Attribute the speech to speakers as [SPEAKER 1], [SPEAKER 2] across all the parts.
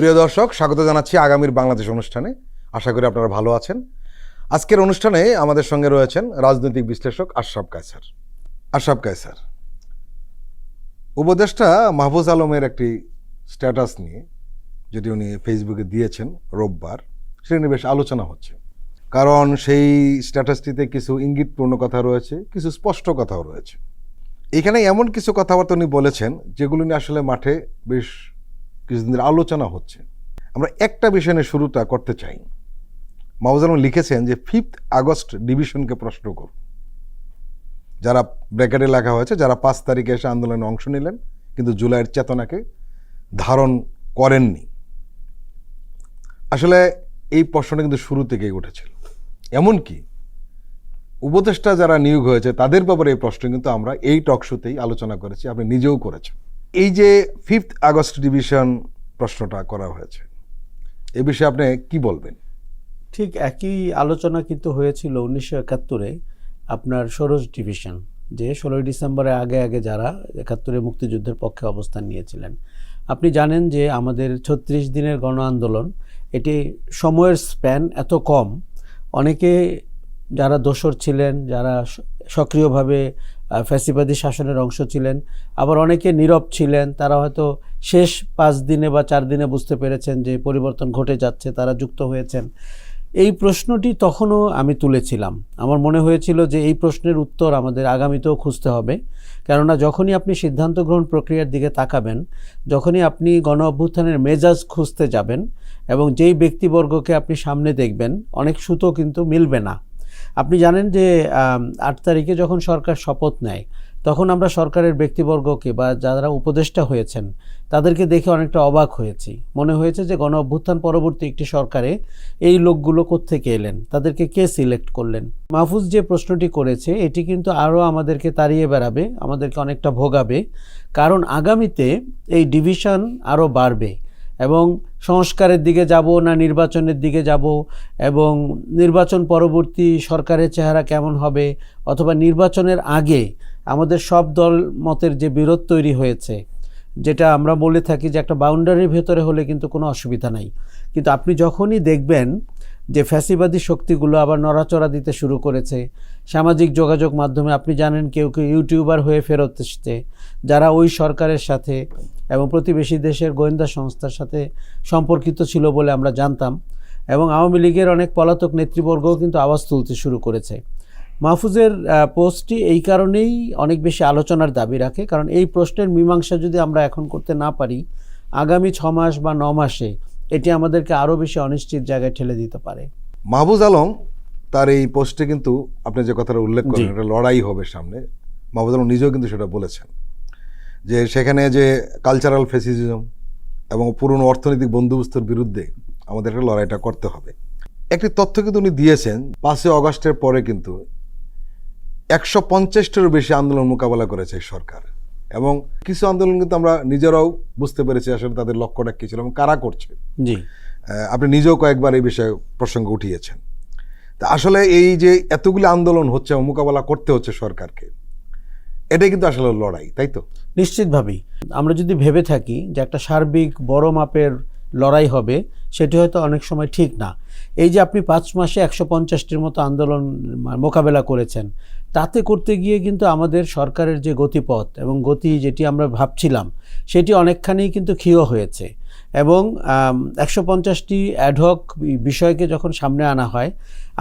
[SPEAKER 1] প্রিয় দর্শক, স্বাগত জানাচ্ছি আগামীর বাংলাদেশ অনুষ্ঠানে। আশা করি আপনারা ভালো আছেন। আজকের অনুষ্ঠানে আমাদের সঙ্গে রয়েছেন রাজনৈতিক বিশ্লেষক আশরাফ কায়সার। উপদেষ্টা মাহফুজ আলমের একটি স্ট্যাটাস নিয়ে, যেটি উনি ফেসবুকে দিয়েছেন রোববার, সেটা নিয়ে বেশ আলোচনা হচ্ছে। কারণ সেই স্ট্যাটাসটিতে কিছু ইঙ্গিতপূর্ণ কথা রয়েছে, কিছু স্পষ্ট কথাও রয়েছে। এখানে এমন কিছু কথাবার্তা উনি বলেছেন যেগুলো নিয়ে আসলে মাঠে বেশ কিছুদিন ধরে আলোচনা হচ্ছে। আমরা একটা বিষয় নিয়ে শুরুটা করতে চাই। মাহফুজ আলম লিখেছেন যে 5 আগস্ট ডিভিশনকে প্রশ্ন করুন। যারা ব্র্যাকেটে লেখা হয়েছে, যারা 5 তারিখে এসে আন্দোলনে অংশ নিলেন কিন্তু জুলাইয়ের চেতনাকে ধারণ করেননি। আসলে এই প্রশ্নটা কিন্তু শুরু থেকেই উঠেছিল। এমনকি উপদেষ্টা যারা নিয়োগ হয়েছে তাদের ব্যাপারে এই প্রশ্ন কিন্তু আমরা এই টক শোতেই আলোচনা করেছি, আপনি নিজেও করেছেন। এই যে 5 আগস্ট ডিভিশন প্রশ্নটা করা হয়েছে, এ বিষয়ে আপনি কি বলবেন?
[SPEAKER 2] ঠিক একই আলোচনা কিন্তু হয়েছিল 1971-এ আপনার ষোড়শ ডিভিশন, যে 16ই ডিসেম্বরের আগে যারা 71-এ মুক্তিযুদ্ধের পক্ষে অবস্থান নিয়েছিলেন। আপনি জানেন যে আমাদের 36 দিনের গণ আন্দোলন, এটি সময়ের স্প্যান এত কম, অনেকে যারা দোসর ছিলেন, যারা সক্রিয়ভাবে ফ্যাসিবাদী শাসনের অংশ ছিলেন, আবার অনেকে নীরব ছিলেন, তারা হয়তো শেষ 5 দিনে বা 4 দিনে বুঝতে পেরেছেন যে পরিবর্তন ঘটে যাচ্ছে, তারা যুক্ত হয়েছেন। এই প্রশ্নটি তখনও আমি তুলেছিলাম। আমার মনে হয়েছিল যে এই প্রশ্নের উত্তর আমাদের আগামীতেও খুঁজতে হবে, কেননা যখনই আপনি সিদ্ধান্ত গ্রহণ প্রক্রিয়ার দিকে তাকাবেন, যখনই আপনি গণ অভ্যুত্থানের মেজাজ খুঁজতে যাবেন এবং যেই ব্যক্তিবর্গকে আপনি সামনে দেখবেন, অনেক সুতো কিন্তু মিলবে না। আপনি জানেন যে 8 তারিখে যখন সরকার শপথ নেয়, তখন আমরা সরকারের ব্যক্তিবর্গকে বা যারা উপদেষ্টা হয়েছেন তাদেরকে দেখে অনেকটা অবাক হয়েছি। মনে হয়েছে যে গণ অভ্যুত্থান পরবর্তী একটি সরকারে এই লোকগুলো কোত্থেকে এলেন, তাদেরকে কে সিলেক্ট করলেন। মাহফুজ যে প্রশ্নটি করেছে এটি কিন্তু আরও আমাদেরকে তাড়িয়ে বেড়াবে, আমাদেরকে অনেকটা ভোগাবে। কারণ আগামীতে এই ডিভিশন আরও বাড়বে এবং সংস্কারের দিকে যাব না নির্বাচনের দিকে যাব, এবং নির্বাচন পরবর্তী সরকারের চেহারা কেমন হবে, অথবা নির্বাচনের আগে আমাদের সব দল মতের যে বিরোধ তৈরি হয়েছে, যেটা আমরা বলে থাকি যে একটা বাউন্ডারির ভেতরে হলে কিন্তু কোনো অসুবিধা নাই, কিন্তু আপনি যখনই দেখবেন যে ফ্যাসিবাদী শক্তিগুলো আবার নড়াচড়া দিতে শুরু করেছে, সামাজিক যোগাযোগ মাধ্যমে আপনি জানেন কেউ ইউটিউবার হয়ে ফেরত এসছে, যারা ওই সরকারের সাথে এবং প্রতিবেশী দেশের গোয়েন্দা সংস্থার সাথে সম্পর্কিত ছিল বলে আমরা জানতাম, এবং আওয়ামী লীগের অনেক পলাতক নেতৃবর্গও কিন্তু আওয়াজ তুলতে শুরু করেছে। মাহফুজের পোস্টটি এই কারণেই অনেক বেশি আলোচনার দাবি রাখে, কারণ এই প্রশ্নের মীমাংসা যদি আমরা এখন করতে না পারি, আগামী 6 মাস বা 9 মাসে এটি আমাদেরকে আরও বেশি অনিশ্চিত জায়গায় ঠেলে দিতে পারে।
[SPEAKER 1] মাহফুজ আলম তার এই পোস্টে কিন্তু আপনি যে কথাটা উল্লেখ করেন, এটা লড়াই হবে সামনে। মাহফুজ আলম নিজেও কিন্তু সেটা বলেছেন যে সেখানে যে কালচারাল ফ্যাসিজম এবং পুরনো অর্থনৈতিক বন্দোবস্তের বিরুদ্ধে আমাদের একটা লড়াইটা করতে হবে। একটি তথ্য কিন্তু উনি দিয়েছেন, 5 আগস্টের পরে কিন্তু 150টারও বেশি আন্দোলন মোকাবেলা করেছে সরকার, এবং কিছু আন্দোলন কিন্তু আমরা নিজেরাও বুঝতে পেরেছি আসলে তাদের লক্ষ্যটা কী ছিল এবং কারা করছে।
[SPEAKER 2] জি,
[SPEAKER 1] আপনি নিজেও কয়েকবার এই বিষয়ে প্রসঙ্গ উঠিয়েছেন। তা আসলে এই যে এতগুলি আন্দোলন হচ্ছে, মোকাবেলা করতে হচ্ছে সরকারকে, এটাই কিন্তু আসলে লড়াই, তাই তো?
[SPEAKER 2] নিশ্চিতভাবেই। আমরা যদি ভেবে থাকি যে একটা সার্বিক বড় মাপের লড়াই হবে, সেটি হয়তো অনেক সময় ঠিক না। এই যে আপনি 5 মাসে 150টির মতো আন্দোলন মোকাবেলা করেছেন, তাতে করতে গিয়ে কিন্তু আমাদের সরকারের যে গতিপথ এবং গতি যেটি আমরা ভাবছিলাম, সেটি অনেকখানি কিন্তু ক্ষীয় হয়েছে। এবং 150টি অ্যাডহক বিষয়কে যখন সামনে আনা হয়,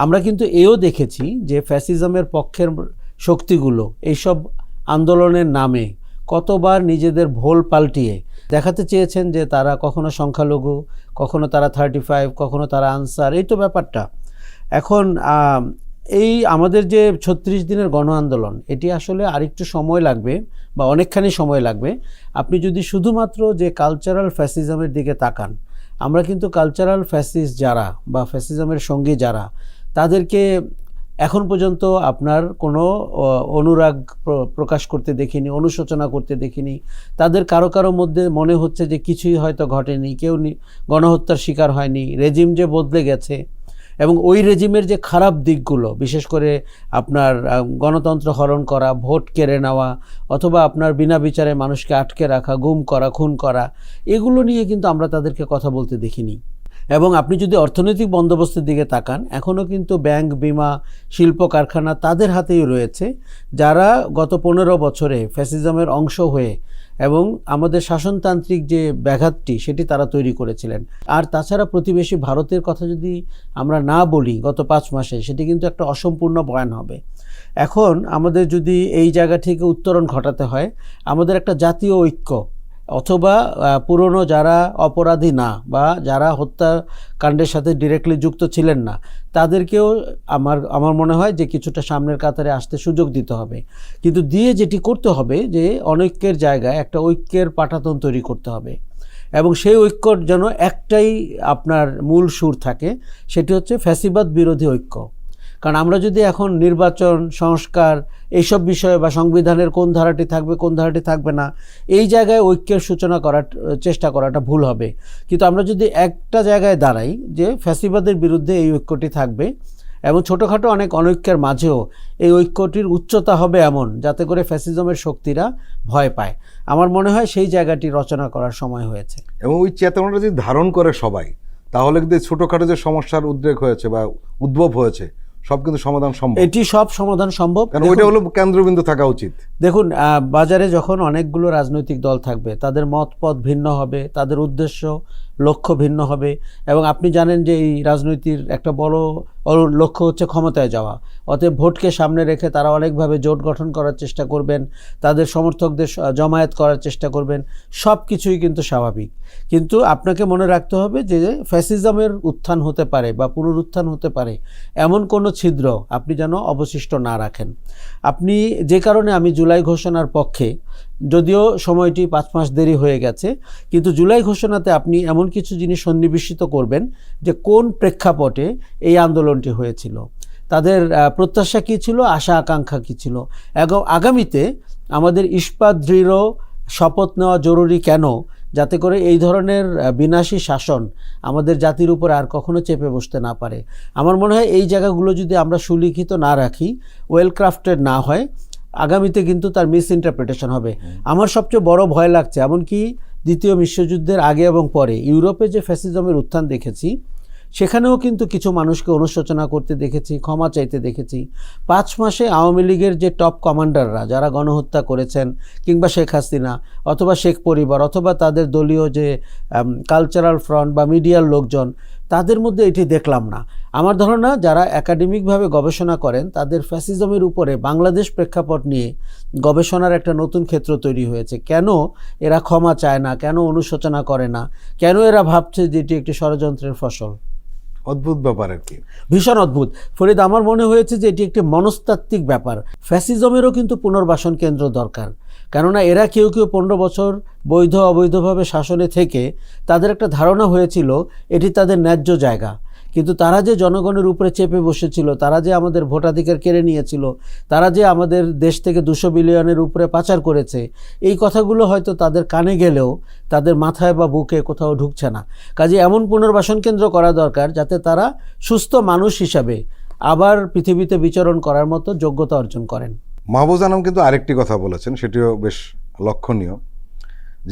[SPEAKER 2] আমরা কিন্তু এও দেখেছি যে ফ্যাসিজমের পক্ষের শক্তিগুলো এইসব আন্দোলনের নামে কতবার নিজেদের ভোল পাল্টিয়ে দেখাতে চেয়েছেন যে তারা কখনো সংখ্যালঘু, কখনো তারা 35, কখনো তারা আনসার। এই তো ব্যাপারটা। এখন এই আমাদের যে 36 দিনের গণ আন্দোলন, এটি আসলে আরেকটু সময় লাগবে বা অনেকখানি সময় লাগবে। আপনি যদি শুধুমাত্র যে কালচারাল ফ্যাসিজমের দিকে তাকান, আমরা কিন্তু কালচারাল ফ্যাসিস্ট যারা বা ফ্যাসিজমের সঙ্গী যারা, তাদেরকে এখন পর্যন্ত আপনার কোনো অনুরাগ প্রকাশ করতে দেখিনি, অনুশোচনা করতে দেখিনি। তাদের কারো মধ্যে মনে হচ্ছে যে কিছুই হয়তো ঘটেনি, কেউ গণহত্যার শিকার হয়নি, রেজিম যে বদলে গেছে, এবং ওই রেজিমের যে খারাপ দিকগুলো, বিশেষ করে আপনার গণতন্ত্র হরণ করা, ভোট কেড়ে নেওয়া, অথবা আপনার বিনা বিচারে মানুষকে আটকে রাখা, গুম করা, খুন করা, এগুলো নিয়ে কিন্তু আমরা তাদেরকে কথা বলতে দেখিনি। এবং আপনি যদি অর্থনৈতিক বন্দোবস্তের দিকে তাকান, এখনও কিন্তু ব্যাংক, বিমা, শিল্প কারখানা তাদের হাতেই রয়েছে, যারা গত 15 বছরে ফ্যাসিজমের অংশ হয়ে এবং আমাদের শাসনতান্ত্রিক যে ব্যাঘাতটি সেটি তারা তৈরি করেছিলেন। আর তাছাড়া প্রতিবেশী ভারতের কথা যদি আমরা না বলি গত 5 মাসে, সেটি কিন্তু একটা অসম্পূর্ণ বয়ান হবে। এখন আমাদের যদি এই জায়গা থেকে উত্তরণ ঘটাতে হয়, আমাদের একটা জাতীয় ঐক্য অথবা পুরনো যারা অপরাধী না বা যারা হত্যাকাণ্ডের সাথে ডিরেক্টলি যুক্ত ছিলেন না, তাদেরকেও আমার মনে হয় যে কিছুটা সামনের কাতারে আসতে সুযোগ দিতে হবে। কিন্তু দিয়ে যেটি করতে হবে যে অনৈক্যের জায়গায় একটা ঐক্যের পাটাতন তৈরি করতে হবে, এবং সেই ঐক্যর যেন একটাই আপনার মূল সুর থাকে, সেটি হচ্ছে ফ্যাসিবাদ বিরোধী ঐক্য। কারণ আমরা যদি এখন নির্বাচন, সংস্কার এইসব বিষয়ে বা সংবিধানের কোন ধারাটি থাকবে কোন ধারাটি থাকবে না, এই জায়গায় ঐক্যের সূচনা করার চেষ্টা করাটা ভুল হবে। কিন্তু আমরা যদি একটা জায়গায় দাঁড়াই যে ফ্যাসিবাদের বিরুদ্ধে এই ঐক্যটি থাকবে, এবং ছোটোখাটো অনেক অনৈক্যের মাঝেও এই ঐক্যটির উচ্চতা হবে এমন যাতে করে ফ্যাসিজমের শক্তিরা ভয় পায়, আমার মনে হয় সেই জায়গাটি রচনা করার সময় হয়েছে।
[SPEAKER 1] এবং ওই চেতনাটা যদি ধারণ করে সবাই, তাহলে কিন্তু ছোটোখাটো যে সমস্যার উদ্রেক হয়েছে বা উদ্ভব হয়েছে সব কিন্তু সমাধান সম্ভব।
[SPEAKER 2] এটি সব সমাধান সম্ভব,
[SPEAKER 1] কারণ ওইটা হলো কেন্দ্রবিন্দু থাকা উচিত।
[SPEAKER 2] দেখুন, বাজারে যখন অনেকগুলো রাজনৈতিক দল থাকবে, তাদের মত পথ ভিন্ন হবে, তাদের উদ্দেশ্য লক্ষ্য ভিন্ন হবে, এবং আপনি জানেন যে এই রাজনীতির একটা বড় লক্ষ্য হচ্ছে ক্ষমতায় যাওয়া। অতএব ভোটকে সামনে রেখে তারা অনেকভাবে জোট গঠন করার চেষ্টা করবেন, তাদের সমর্থকদের জমায়েত করার চেষ্টা করবেন, সব কিছুই কিন্তু স্বাভাবিক। কিন্তু আপনাকে মনে রাখতে হবে যে ফ্যাসিজমের উত্থান হতে পারে বা পুনরুত্থান হতে পারে এমন কোনো ছিদ্র আপনি যেন অবশিষ্ট না রাখেন। আপনি যে কারণে আমি জুলাই ঘোষণার পক্ষে, যদিও সময়টি 5 মাস দেরি হয়ে গেছে, কিন্তু জুলাই ঘোষণাতে আপনি এমন কিছু জিনিস সন্নিবেশিত করবেন যে কোন প্রেক্ষাপটে এই আন্দোলনটি হয়েছিল, তাদের প্রত্যাশা কী ছিল, আশা আকাঙ্ক্ষা কী ছিল, এবং আগামীতে আমাদের ইস্পাত দৃঢ় শপথ নেওয়া জরুরি কেন, যাতে করে এই ধরনের বিনাশী শাসন আমাদের জাতির উপর আর কখনো চেপে বসতে না পারে। আমার মনে হয় এই জায়গাগুলো যদি আমরা সুলিখিত না রাখি, ওয়েল ক্রাফটেড না হয়, আগামীতে কিন্তু তার মিস ইন্টারপ্রিটেশন হবে। আমার সবচেয়ে বড় ভয় লাগছে, এমনকি দ্বিতীয় বিশ্বযুদ্ধের আগে এবং পরে ইউরোপে যে ফ্যাসিজমের উত্থান দেখেছি, সেখানেও কিন্তু কিছু মানুষকে অনুশোচনা করতে দেখেছি, ক্ষমা চাইতে দেখেছি। 5 মাসে আওয়ামী লীগের যে টপ কমান্ডাররা যারা গণহত্যা করেছেন, কিংবা শেখ হাসিনা অথবা শেখ পরিবার অথবা তাদের দলীয় যে কালচারাল ফ্রন্ট বা মিডিয়ার লোকজন, তাদের মধ্যে এটি দেখলাম না। আমার ধারণা যারা একাডেমিকভাবে গবেষণা করেন, তাদের ফ্যাসিজমের উপরে বাংলাদেশ প্রেক্ষাপট নিয়ে গবেষণার একটা নতুন ক্ষেত্র তৈরি হয়েছে। কেন এরা ক্ষমা চায় না, কেন অনুশোচনা করে না, কেন এরা ভাবছে যে এটি একটি ষড়যন্ত্রের ফসল?
[SPEAKER 1] অদ্ভুত ব্যাপার আর কি,
[SPEAKER 2] ভীষণ অদ্ভুত। ফরিদ, আমার মনে হয়েছে যে এটি একটি মনস্তাত্ত্বিক ব্যাপার। ফ্যাসিজমেরও কিন্তু পুনর্বাসন কেন্দ্র দরকার, কেননা এরা কেউ 15 বছর বৈধ অবৈধভাবে শাসনে থেকে তাদের একটা ধারণা হয়েছিল এটি তাদের ন্যায্য জায়গা, কিন্তু তারা যে জনগণের উপরে চেপে বসেছিল, তারা যে আমাদের ভোটাধিকার কেড়ে নিয়েছিল, তারা যে আমাদের দেশ থেকে 200 বিলিয়নের উপরে পাচার করেছে, এই কথাগুলো হয়তো তাদের কানে গেলেও তাদের মাথায় বা বুকে কোথাও ঢুকছে না। কাজে এমন পুনর্বাসন কেন্দ্র করা দরকার যাতে তারা সুস্থ মানুষ হিসাবে আবার পৃথিবীতে বিচরণ করার মতো যোগ্যতা অর্জন করেন।
[SPEAKER 1] মাহবুজ আনাম কিন্তু আরেকটি কথা বলেছেন, সেটিও বেশ লক্ষণীয়,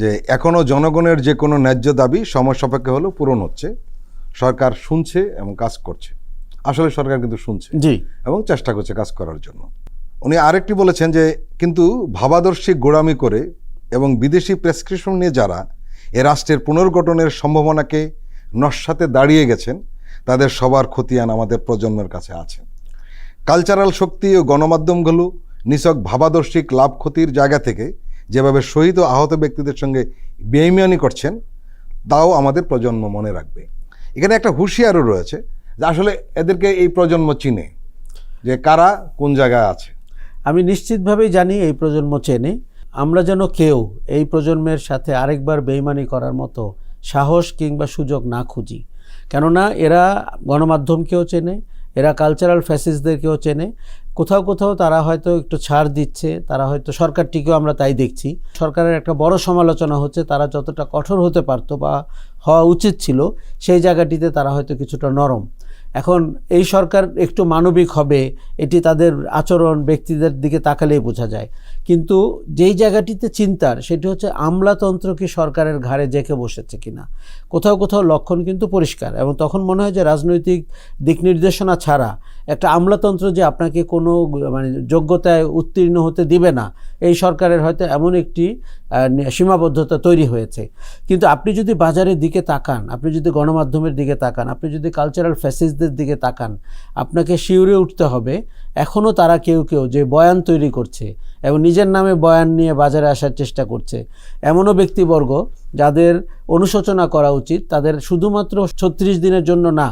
[SPEAKER 1] যে এখনও জনগণের যে কোনো ন্যায্য দাবি সময় সাপেক্ষে হলেও পূরণ হচ্ছে, সরকার শুনছে এবং কাজ করছে। আসলে সরকার কিন্তু শুনছে
[SPEAKER 2] জি,
[SPEAKER 1] এবং চেষ্টা করছে কাজ করার জন্য। উনি আরেকটি বলেছেন যে কিন্তু ভাবাদর্শী গোড়ামি করে এবং বিদেশি প্রেসক্রিপশন নিয়ে যারা এ রাষ্ট্রের পুনর্গঠনের সম্ভাবনাকে নস্যাতে দাঁড়িয়ে গেছেন, তাদের সবার খতিয়ান আমাদের প্রজন্মের কাছে আছে। কালচারাল শক্তি ও গণমাধ্যমগুলো নিছক ভাবাদর্শিক লাভ ক্ষতির জায়গা থেকে যেভাবে শহীদ ও আহত ব্যক্তিদের সঙ্গে বেইমানি করছেন, তাও আমাদের প্রজন্ম মনে রাখবে। এখানে একটা হুঁশিয়ারও রয়েছে যে আসলে এদেরকে এই প্রজন্ম চিনে, যে কারা কোন জায়গায় আছে।
[SPEAKER 2] আমি নিশ্চিতভাবেই জানি এই প্রজন্ম চেনে। আমরা যেন কেউ এই প্রজন্মের সাথে আরেকবার বেইমানি করার মতো সাহস কিংবা সুযোগ না খুঁজি, কেননা এরা গণমাধ্যমকেও চেনে, এরা কালচারাল ফ্যাসিস্টদেরকেও চেনে। কোথাও কোথাও তারা হয়তো একটু ছাড় দিচ্ছে, তারা হয়তো সরকারটিকেও আমরা তাই দেখছি। সরকারের একটা বড় সমালোচনা হচ্ছে তারা যতটা কঠোর হতে পারতো বা হওয়া উচিত ছিল, সেই জায়গাটিতে তারা হয়তো কিছুটা নরম। এখন এই সরকার একটু মানবিক হবে, এটি তাদের আচরণ ব্যক্তিদের দিকে তাকালেই বোঝা যায়। কিন্তু যেই জায়গাটিতে চিন্তার সেটি হচ্ছে আমলাতন্ত্র কি সরকারের ঘাড়ে জেঁকে বসেছে কিনা। কোথাও কোথাও লক্ষণ কিন্তু পরিষ্কার, এবং তখন মনে হয় যে রাজনৈতিক দিক নির্দেশনা ছাড়া একটা আমলাতন্ত্র যে আপনাকে কোনো মানে যোগ্যতায় উত্তীর্ণ হতে দিবে না, এই সরকারের হয়তো এমন একটি সীমাবদ্ধতা তৈরি হয়েছে। কিন্তু আপনি যদি বাজারের দিকে তাকান, আপনি যদি গণমাধ্যমের দিকে তাকান, আপনি যদি কালচারাল ফ্যাসিস্টদের দিকে তাকান, আপনাকে শিউরে উঠতে হবে এখনও তারা কেউ কেউ যে বয়ান তৈরি করছে এবং নিজের নামে বয়ান নিয়ে বাজারে আসার চেষ্টা করছে, এমনও ব্যক্তিবর্গ যাদের অনুশোচনা করা উচিত। তাদের শুধুমাত্র 36 দিনের জন্য না,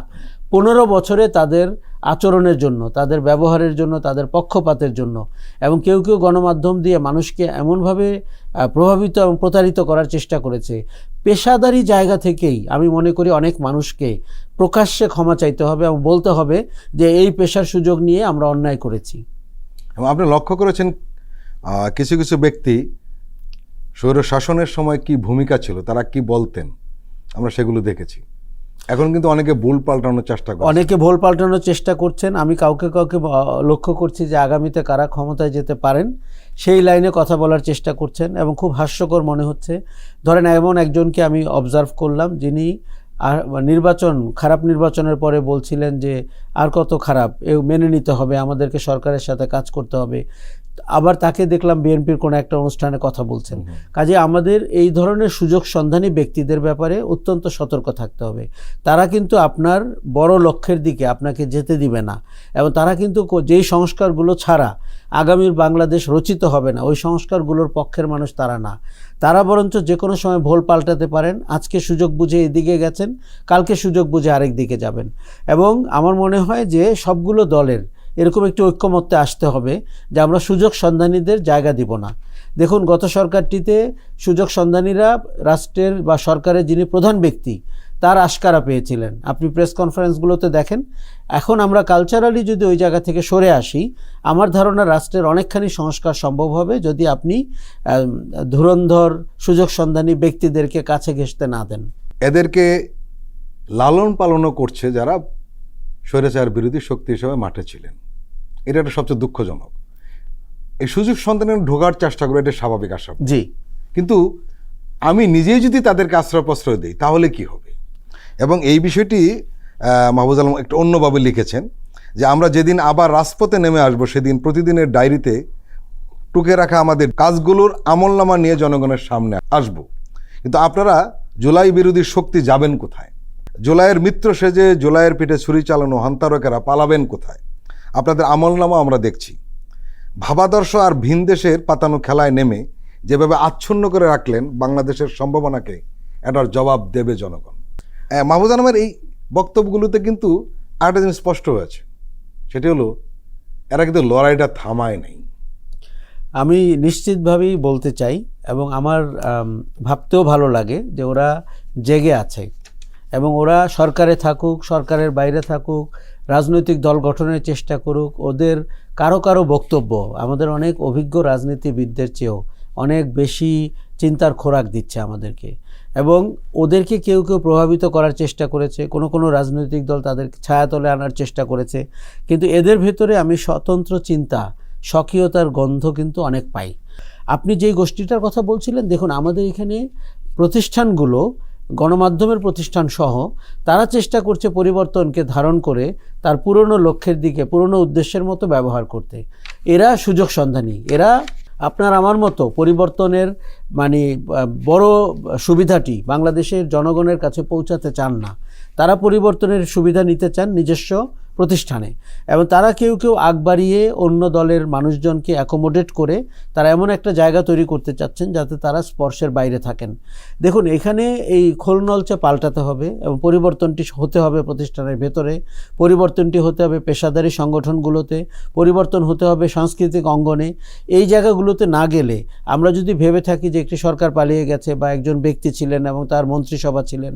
[SPEAKER 2] 15 বছরে তাদের আচরণের জন্য, তাদের ব্যবহারের জন্য, তাদের পক্ষপাতের জন্য, এবং কেউ কেউ গণমাধ্যম দিয়ে মানুষকে এমনভাবে প্রভাবিত এবং প্রতারিত করার চেষ্টা করেছে। পেশাদারি জায়গা থেকেই আমি মনে করি অনেক মানুষকে প্রকাশ্যে ক্ষমা চাইতে হবে এবং বলতে হবে যে এই পেশার সুযোগ নিয়ে আমরা অন্যায় করেছি।
[SPEAKER 1] এবং আপনি লক্ষ্য করেছেন কিছু কিছু ব্যক্তি স্বৈর শাসনের সময় কি ভূমিকা ছিল, তারা কি বলতেন, আমরা সেগুলো দেখেছি। এখন কিন্তু অনেকে ভুল পাল্টানোর চেষ্টা করছে,
[SPEAKER 2] অনেকে ভুল পাল্টানোর চেষ্টা করছেন। আমি কাউকে কাউকে লক্ষ্য করছি যে আগামীতে কারা ক্ষমতায় যেতে পারেন সেই লাইনে কথা বলার চেষ্টা করছেন, এবং খুব হাস্যকর মনে হচ্ছে। ধরেন এমন একজনকে আমি অবজার্ভ করলাম যিনি খারাপ নির্বাচনের পরে বলছিলেন যে আর কত খারাপ, মেনে নিতে হবে, আমাদেরকে সরকারের সাথে কাজ করতে হবে। আবার তাকে দেখলাম বিএনপির কোনো একটা অনুষ্ঠানে কথা বলছেন। কাজে আমাদের এই ধরনের সুযোগ সন্ধানী ব্যক্তিদের ব্যাপারে অত্যন্ত সতর্ক থাকতে হবে। তারা কিন্তু আপনার বড় লক্ষ্যের দিকে আপনাকে যেতে দিবে না, এবং তারা কিন্তু যেই সংস্কারগুলো ছাড়া আগামীর বাংলাদেশ রচিত হবে না, ওই সংস্কারগুলোর পক্ষের মানুষ তারা না। তারা বরঞ্চ যে কোনো সময় ভুল পাল্টাতে পারেন। আজকে সুযোগ বুঝে এদিকে গেছেন, কালকে সুযোগ বুঝে আরেক দিকে যাবেন। এবং আমার মনে হয় যে সবগুলো দলের এরকম একটি ঐক্যমত্যে আসতে হবে যে আমরা সুযোগ সন্ধানীদের জায়গা দিব না। দেখুন, গত সরকারটিতে সুযোগ সন্ধানীরা রাষ্ট্রের বা সরকারের যিনি প্রধান ব্যক্তি তার আশকারা পেয়েছিলেন। আপনি প্রেস কনফারেন্সগুলোতে দেখেন। এখন আমরা কালচারালি যদি ওই জায়গা থেকে সরে আসি, আমার ধারণা রাষ্ট্রের অনেকখানি সংস্কার সম্ভব হবে যদি আপনি ধুরন্ধর সুযোগ সন্ধানী ব্যক্তিদেরকে কাছে ঘেঁষতে না দেন।
[SPEAKER 1] এদেরকে লালন পালনও করছে যারা স্বৈরাচার বিরোধী শক্তি হিসেবে মাঠে ছিলেন। এটা একটা সবচেয়ে দুঃখজনক। এই সুযোগ সন্ধানের ঢোকার চেষ্টা করে, এটা স্বাভাবিক আশা।
[SPEAKER 2] জি,
[SPEAKER 1] কিন্তু আমি নিজেই যদি তাদেরকে আশ্রয় প্রশ্রয় দিই তাহলে কি হবে? এবং এই বিষয়টি মাহফুজ আলম একটু অন্যভাবে লিখেছেন যে আমরা যেদিন আবার রাজপথে নেমে আসবো সেদিন প্রতিদিনের ডায়েরিতে টুকে রাখা আমাদের কাজগুলোর আমলনামা নিয়ে জনগণের সামনে আসব। কিন্তু আপনারা জুলাই বিরোধী শক্তি যাবেন কোথায়? জুলাইয়ের মিত্র সেজে জুলাইয়ের পিঠে ছুরি চালানো হন্তারকেরা পালাবেন কোথায়? আপনাদের আমলনামা আমরা দেখছি। ভাবাদর্শ আর ভিন দেশের পাতানো খেলায় নেমে যেভাবে আচ্ছন্ন করে রাখলেন বাংলাদেশের সম্ভাবনাকে, এটার জবাব দেবে জনগণ। মাহফুজ আলমের এই বক্তব্যগুলোতে কিন্তু আরেকটা জিনিস স্পষ্ট হয়েছে, সেটি হলো এরা কিন্তু লড়াইটা থামায় নাই।
[SPEAKER 2] আমি নিশ্চিতভাবেই বলতে চাই, এবং আমার ভাবতেও ভালো লাগে যে ওরা জেগে আছে, এবং ওরা সরকারে থাকুক, সরকারের বাইরে থাকুক, রাজনৈতিক দল গঠনের চেষ্টা করুক, ওদের কারো কারো বক্তব্য আমাদের অনেক অভিজ্ঞ রাজনীতিবিদদের চেয়েও অনেক বেশি চিন্তার খোরাক দিচ্ছে আমাদেরকে। এবং ওদেরকে কেউ কেউ প্রভাবিত করার চেষ্টা করেছে, কোনো কোনো রাজনৈতিক দল তাদের ছায়াতলে আনার চেষ্টা করেছে। কিন্তু এদের ভেতরে আমি স্বতন্ত্র চিন্তা, স্বকীয়তার গন্ধ কিন্তু অনেক পাই। আপনি যেই গোষ্ঠীটার কথা বলছিলেন, দেখুন আমাদের এখানে প্রতিষ্ঠানগুলো, গণমাধ্যমের প্রতিষ্ঠান সহ, তারা চেষ্টা করছে পরিবর্তনকে ধারণ করে তার পুরনো লক্ষ্যের দিকে, পুরনো উদ্দেশ্যের মতো ব্যবহার করতে। এরা সুযোগ সন্ধানী, এরা আপনার আমার মতো পরিবর্তনের মানে বড় সুবিধাটি বাংলাদেশের জনগণের কাছে পৌঁছাতে চান না। তারা পরিবর্তনের সুবিধা নিতে চান নিজস্ব প্রতিষ্ঠানে, এবং তারা কেউ কেউ আগ বাড়িয়ে অন্য দলের মানুষজনকে অ্যাকোমোডেট করে তারা এমন একটা জায়গা তৈরি করতে চাচ্ছেন যাতে তারা স্পর্শের বাইরে থাকেন। দেখুন, এখানে এই খোলনলচে পাল্টাতে হবে, এবং পরিবর্তনটি হতে হবে প্রতিষ্ঠানের ভেতরে, পরিবর্তনটি হতে হবে পেশাদারি সংগঠনগুলোতে, পরিবর্তন হতে হবে সাংস্কৃতিক অঙ্গনে। এই জায়গাগুলোতে না গেলে আমরা যদি ভেবে থাকি যে একটি সরকার পালিয়ে গেছে বা একজন ব্যক্তি ছিলেন এবং তার মন্ত্রিসভা ছিলেন,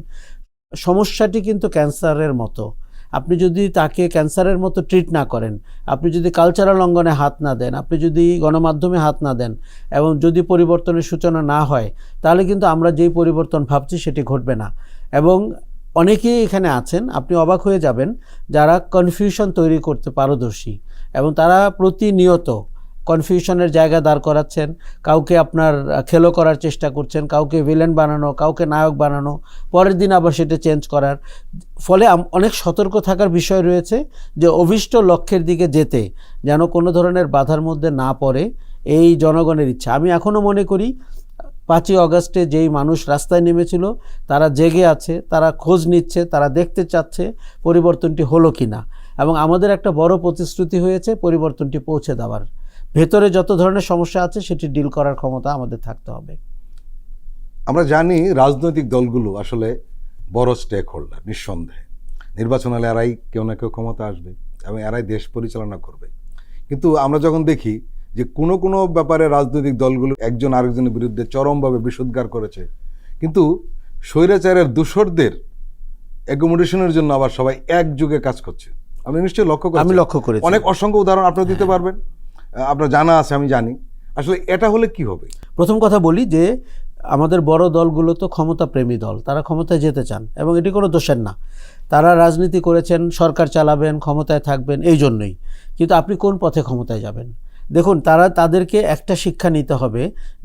[SPEAKER 2] সমস্যাটি কিন্তু ক্যান্সারের মতো। আপনি যদি তাকে ক্যান্সারের মতো ট্রিট না করেন, আপনি যদি কালচারাল অঙ্গনে হাত না দেন, আপনি যদি গণমাধ্যমে হাত না দেন, এবং যদি পরিবর্তনের সূচনা না হয়, তাহলে কিন্তু আমরা যেই পরিবর্তন ভাবছি সেটি ঘটবে না। এবং অনেকেই এখানে আছেন, আপনি অবাক হয়ে যাবেন, যারা কনফিউশন তৈরি করতে পারদর্শী এবং তারা প্রতিনিয়ত কনফিউশনের জায়গা দাঁড় করাচ্ছেন। কাউকে আপনার খেলো করার চেষ্টা করছেন, কাউকে ভিলেন বানানো, কাউকে নায়ক বানানো, পরের দিন আবার সেটা চেঞ্জ করার ফলে অনেক সতর্ক থাকার বিষয় রয়েছে যে অভীষ্ট লক্ষ্যের দিকে যেতে যেন কোনো ধরনের বাধার মধ্যে না পড়ে এই জনগণের ইচ্ছা। আমি এখনও মনে করি 5ই অগাস্টে যেই মানুষ রাস্তায় নেমেছিল তারা জেগে আছে, তারা খোঁজ নিচ্ছে, তারা দেখতে চাচ্ছে পরিবর্তনটি হলো কি না, এবং আমাদের একটা বড় প্রতিশ্রুতি হয়েছে পরিবর্তনটি পৌঁছে দেওয়ার। ভেতরে যত ধরনের সমস্যা আছে সেটি ডিল করার ক্ষমতা আমাদের থাকতে হবে।
[SPEAKER 1] আমরা জানি রাজনৈতিক দলগুলো আসলে বড় স্টেক হোল্ডার, নিঃসন্দেহে নির্বাচন হলে এরাই কেউ না কেউ ক্ষমতা আসবে এবং এরাই দেশ পরিচালনা করবে। কিন্তু আমরা যখন দেখি যে কোনো কোনো ব্যাপারে রাজনৈতিক দলগুলো একজন আরেকজনের বিরুদ্ধে চরমভাবে বিষোদ্গার করেছে, কিন্তু স্বৈরাচারের দূষরদের অ্যাকোমোডেশনের জন্য আবার সবাই একযোগে কাজ করছে। আপনি নিশ্চয়ই লক্ষ্য করেছেন।
[SPEAKER 2] আমি লক্ষ্য করেছি।
[SPEAKER 1] অনেক অসংখ্য উদাহরণ আপনারা দিতে পারবেন, আপনার জানা আছে, আমি জানি। আসলে এটা হলে কি হবে?
[SPEAKER 2] প্রথম কথা বলি যে আমাদের বড় দলগুলো তো ক্ষমতাপ্রেমী দল, তারা ক্ষমতায় যেতে চান এবং এটি কোনো দোষের না। তারা রাজনীতি করেছেন, সরকার চালাবেন, ক্ষমতায় থাকবেন, এই জন্যই। কিন্তু আপনি কোন পথে ক্ষমতায় যাবেন? দেখুন, তাদেরকে একটা শিক্ষা নিতে হবে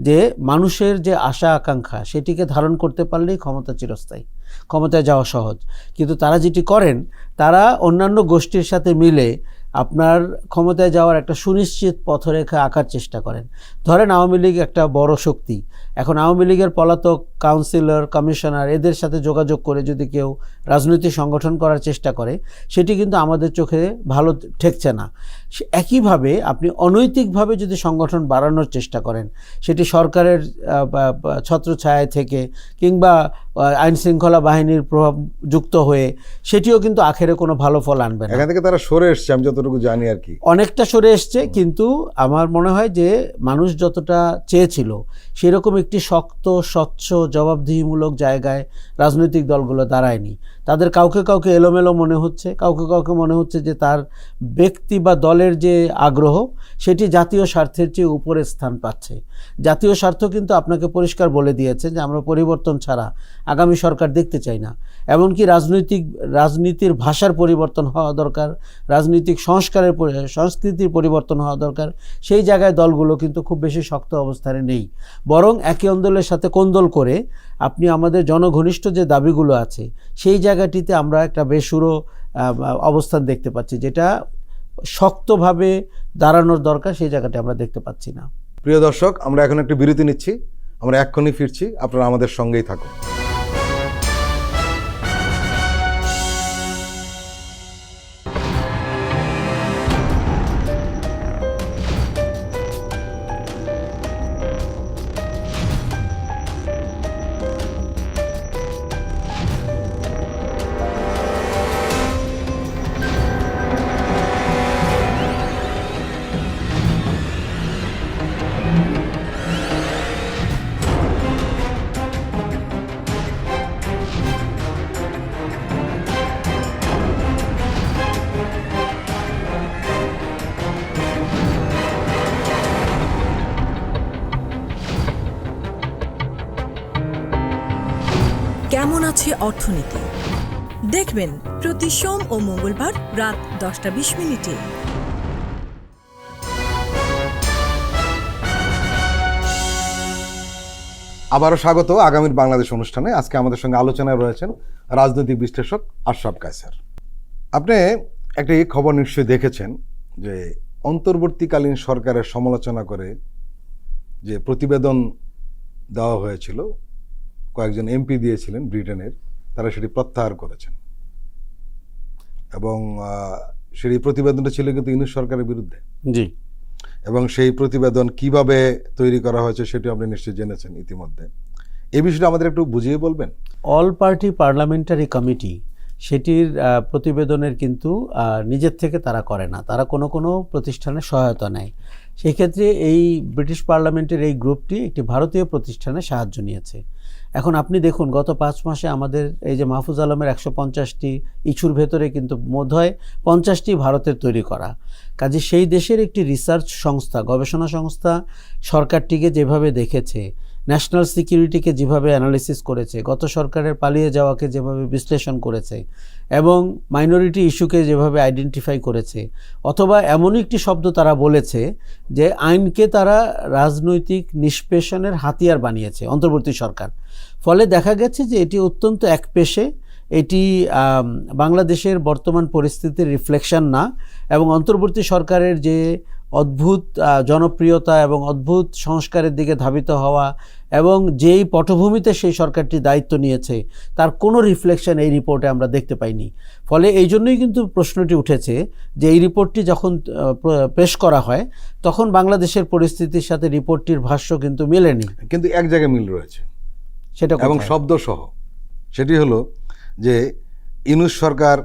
[SPEAKER 2] যে মানুষের যে আশা আকাঙ্ক্ষা সেটিকে ধারণ করতে পারলেই ক্ষমতা চিরস্থায়ী, ক্ষমতায় যাওয়া সহজ। কিন্তু তারা যেটি করেন, তারা অন্যান্য গোষ্ঠীর সাথে মিলে আপনার ক্ষমতায় যাওয়ার একটা সুনিশ্চিত পথরেখা আঁকার চেষ্টা করেন। ধরেন আওয়ামী লীগ একটা বড় শক্তি, এখন আওয়ামী লীগের পলাতক কাউন্সিলর, কমিশনার এদের সাথে যোগাযোগ করে যদি কেউ রাজনৈতিক সংগঠন করার চেষ্টা করে, সেটি কিন্তু আমাদের চোখে ভালো ঠেকছে না। একইভাবে আপনি অনৈতিকভাবে যদি সংগঠন বাড়ানোর চেষ্টা করেন, সেটি সরকারের ছত্রছায়ায় থেকে কিংবা আইন শৃঙ্খলা বাহিনীর প্রভাব যুক্ত হয়ে, সেটিও কিন্তু আখেরে কোনো ভালো ফল আনবে না।
[SPEAKER 1] এখান থেকে তারা সরে এসছে, আমি যতটুকু জানি আর কি,
[SPEAKER 2] অনেকটা সরে এসছে। কিন্তু আমার মনে হয় যে মানুষ যতটা চেয়েছিল সেরকম একটি শক্ত, স্বচ্ছ, জবাবদিহিমূলক জায়গায় রাজনৈতিক দলগুলো দাঁড়ায়নি। তাদের কাউকে কাউকে এলোমেলো মনে হচ্ছে, কাউকে কাউকে মনে হচ্ছে যে তার ব্যক্তি বা দলের যে আগ্রহ সেটি জাতীয় স্বার্থের চেয়ে উপরে স্থান পাচ্ছে। জাতীয় স্বার্থ কিন্তু আপনাকে পরিষ্কার বলে দিয়েছে যে আমরা পরিবর্তন ছাড়া আগামী সরকার দেখতে চাই না। এমনকি রাজনীতির ভাষার পরিবর্তন হওয়া দরকার, রাজনৈতিক সংস্কৃতির পরিবর্তন হওয়া দরকার। সেই জায়গায় দলগুলো কিন্তু খুব বেশি শক্ত অবস্থানে নেই, বরং একে অন্দলের সাথে কোন্দল করে আপনি আমাদের জনঘনিষ্ঠ যে দাবিগুলো আছে সেই জায়গাটিতে আমরা একটা বেসুরো অবস্থান দেখতে পাচ্ছি, যেটা শক্তভাবে দাঁড়ানোর দরকার, সেই জায়গাটা আমরা দেখতে পাচ্ছি না।
[SPEAKER 1] প্রিয় দর্শক, আমরা এখন একটু বিরতি নিচ্ছি, আমরা এক্ষুনি ফিরছি, আপনারা আমাদের সঙ্গেই থাকুন।
[SPEAKER 3] কেমন আছে অর্থনীতি দেখবেন প্রতি সোম ও মঙ্গলবার রাত 10:20
[SPEAKER 1] আবারও স্বাগত আগামীর বাংলাদেশ অনুষ্ঠানে। আজকে আমাদের সঙ্গে আলোচনায় রয়েছেন রাজনৈতিক বিশ্লেষক আশরাফ কায়সার। আপনি একটি খবর নিশ্চয়ই দেখেছেন যে অন্তর্বর্তীকালীন সরকারের সমালোচনা করে যে প্রতিবেদন দেওয়া হয়েছিল, কয়েকজন এমপি দিয়েছিলেন ব্রিটেনের, তারা সেটি প্রত্যাহার করেছেন এবং সেই প্রতিবেদনটা ছিল কিন্তু ইউনূস সরকারের বিরুদ্ধে।
[SPEAKER 2] জি।
[SPEAKER 1] এবং সেই প্রতিবেদন কিভাবে তৈরি করা হয়েছে সেটি আপনি নিশ্চয়ই জেনেছেন ইতিমধ্যে। এই বিষয়টা আমাদের একটু বুঝিয়ে বলবেন?
[SPEAKER 2] অল পার্টি পার্লামেন্টারি কমিটি সেটির প্রতিবেদনের কিন্তু নিজের থেকে তারা করে না, তারা কোনো কোনো প্রতিষ্ঠানের সহায়তা নেয়। সেই ক্ষেত্রে এই ব্রিটিশ পার্লামেন্টের এই গ্রুপটি একটি ভারতীয় প্রতিষ্ঠানের সাহায্য নিয়েছে। এখন আপনি দেখুন, গত 5 মাসে আমাদের এই যে মাহফুজ আলমের 150টি ইস্যুর ভেতরে কিন্তু বোধহয় 50টি ভারতের তৈরি করা। কাজে সেই দেশের একটি রিসার্চ সংস্থা, গবেষণা সংস্থা সরকারটিকে যেভাবে দেখেছে ন্যাশনাল সিকিউরিটিকে যেভাবে অ্যানালিসিস করেছে, গত সরকারের পালিয়ে যাওয়াকে যেভাবে বিশ্লেষণ করেছে এবং মাইনরিটি ইস্যুকে যেভাবে আইডেন্টিফাই করেছে, অথবা এমন একটি শব্দ তারা বলেছে যে আইনকে তারা রাজনৈতিক নিষ্পেষণের হাতিয়ার বানিয়েছে অন্তর্বর্তী সরকার। ফলে দেখা গেছে যে এটি অত্যন্ত একপেশে, এটি বাংলাদেশের বর্তমান পরিস্থিতির রিফ্লেকশন না, এবং অন্তর্বর্তী সরকারের যে অদ্ভুত জনপ্রিয়তা এবং অদ্ভুত সংস্কারের দিকে ধাবিত হওয়া এবং যেই পটভূমিতে সেই সরকারটি দায়িত্ব নিয়েছে তার কোনো রিফ্লেকশন এই রিপোর্টে আমরা দেখতে পাইনি। ফলে এই জন্যই কিন্তু প্রশ্নটি উঠেছে যে এই রিপোর্টটি যখন পেশ করা হয় তখন বাংলাদেশের পরিস্থিতির সাথে রিপোর্টটির ভাষ্য কিন্তু মেলেনি।
[SPEAKER 1] কিন্তু এক জায়গায় মিল রয়েছে,
[SPEAKER 2] সেটা
[SPEAKER 1] এবং শব্দসহ, সেটি হলো যে ইউনূস সরকার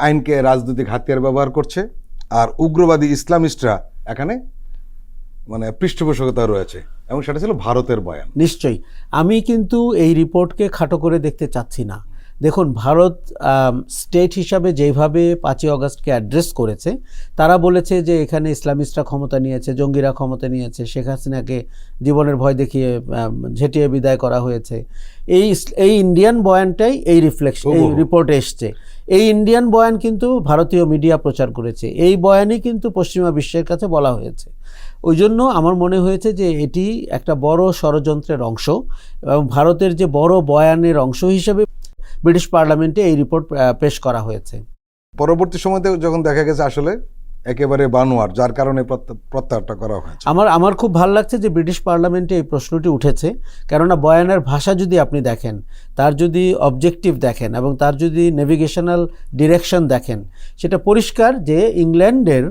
[SPEAKER 1] আইনকে রাজনৈতিক হাতিয়ার ব্যবহার করছে, আর উগ্রবাদী ইসলামিস্টরা এখানে মানে পৃষ্ঠপোষকতা রয়েছে, এবং সেটা ছিল ভারতের বয়ান।
[SPEAKER 2] নিশ্চয়ই, আমি কিন্তু এই রিপোর্টকে খাটো করে দেখতে চাচ্ছি না। দেখুন, ভারত স্টেট হিসাবে যেভাবে 5ই অগস্টকে অ্যাড্রেস করেছে, তারা বলেছে যে এখানে ইসলামিস্টরা ক্ষমতা নিয়েছে, জঙ্গিরা ক্ষমতা নিয়েছে, শেখ হাসিনাকে জীবনের ভয় দেখিয়ে ঝেঁটিয়ে বিদায় করা হয়েছে। এই ইন্ডিয়ান বয়ানটাই এই রিপোর্টে এসছে। এই ইন্ডিয়ান বয়ান কিন্তু ভারতীয় মিডিয়া প্রচার করেছে, এই বয়ানই কিন্তু পশ্চিমা বিশ্বের কাছে বলা হয়েছে। ওই জন্য আমার মনে হয়েছে যে এটি একটা বড় ষড়যন্ত্রের অংশ, এবং ভারতের যে বড় বয়ানের অংশ হিসেবে ব্রিটিশ পার্লামেন্টে এই রিপোর্ট পেশ করা হয়েছে।
[SPEAKER 1] পরবর্তী সময়তে যখন দেখা গেছে আসলে একেবারে বানোয়ার, যার কারণে প্রত্যাহারটা করা হয়েছে।
[SPEAKER 2] আমার খুব ভালো লাগছে যে ব্রিটিশ পার্লামেন্টে এই প্রশ্নটি উঠেছে, কেননা বয়ানের ভাষা যদি আপনি দেখেন, তার যদি অবজেক্টিভ দেখেন এবং তার যদি নেভিগেশনাল ডিরেকশন দেখেন, সেটা পরিষ্কার যে ইংল্যান্ডের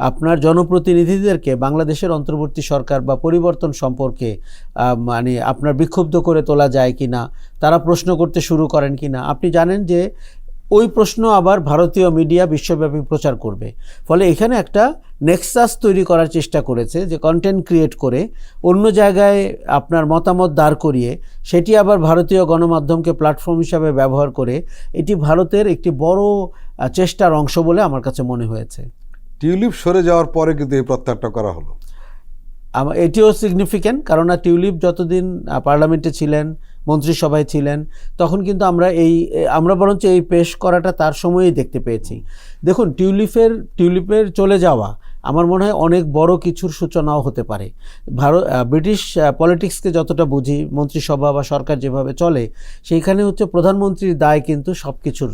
[SPEAKER 2] আপনার জনপ্রতিনিধিদেরকে বাংলাদেশের অন্তর্বর্তী সরকার বা পরিবর্তন সম্পর্কে মানে আপনার বিক্ষুব্ধ করে তোলা যায় কি না, তারা প্রশ্ন করতে শুরু করেন কি না। আপনি জানেন যে ওই প্রশ্ন আবার ভারতীয় মিডিয়া বিশ্বব্যাপী প্রচার করবে। ফলে এখানে একটা নেক্সাস তৈরি করার চেষ্টা করেছে, যে কন্টেন্ট ক্রিয়েট করে অন্য জায়গায় আপনার মতামত দাঁড় করিয়ে সেটি আবার ভারতীয় গণমাধ্যমকে প্ল্যাটফর্ম হিসাবে ব্যবহার করে, এটি ভারতের একটি বড় চেষ্টার অংশ বলে আমার কাছে মনে হয়েছে।
[SPEAKER 1] টিউলিপ সরে যাওয়ার পরে কিন্তু এই প্রত্যাহারটা করা হলো,
[SPEAKER 2] এটিও সিগনিফিক্যান্ট, কারণ টিউলিপ যতদিন পার্লামেন্টে ছিলেন, মন্ত্রিসভায় ছিলেন, তখন কিন্তু আমরা বরঞ্চ এই পেশ করাটা তার সময়েই দেখতে পেয়েছি। দেখুন, টিউলিপের চলে যাওয়া আমার মনে হয় অনেক বড় কিছুর সূচনাও হতে পারে। ব্রিটিশ পলিটিক্সকে যতটা বুঝি, মন্ত্রিসভা বা সরকার যেভাবে চলে, সেইখানে হচ্ছে প্রধানমন্ত্রীর দায় কিন্তু সব কিছুর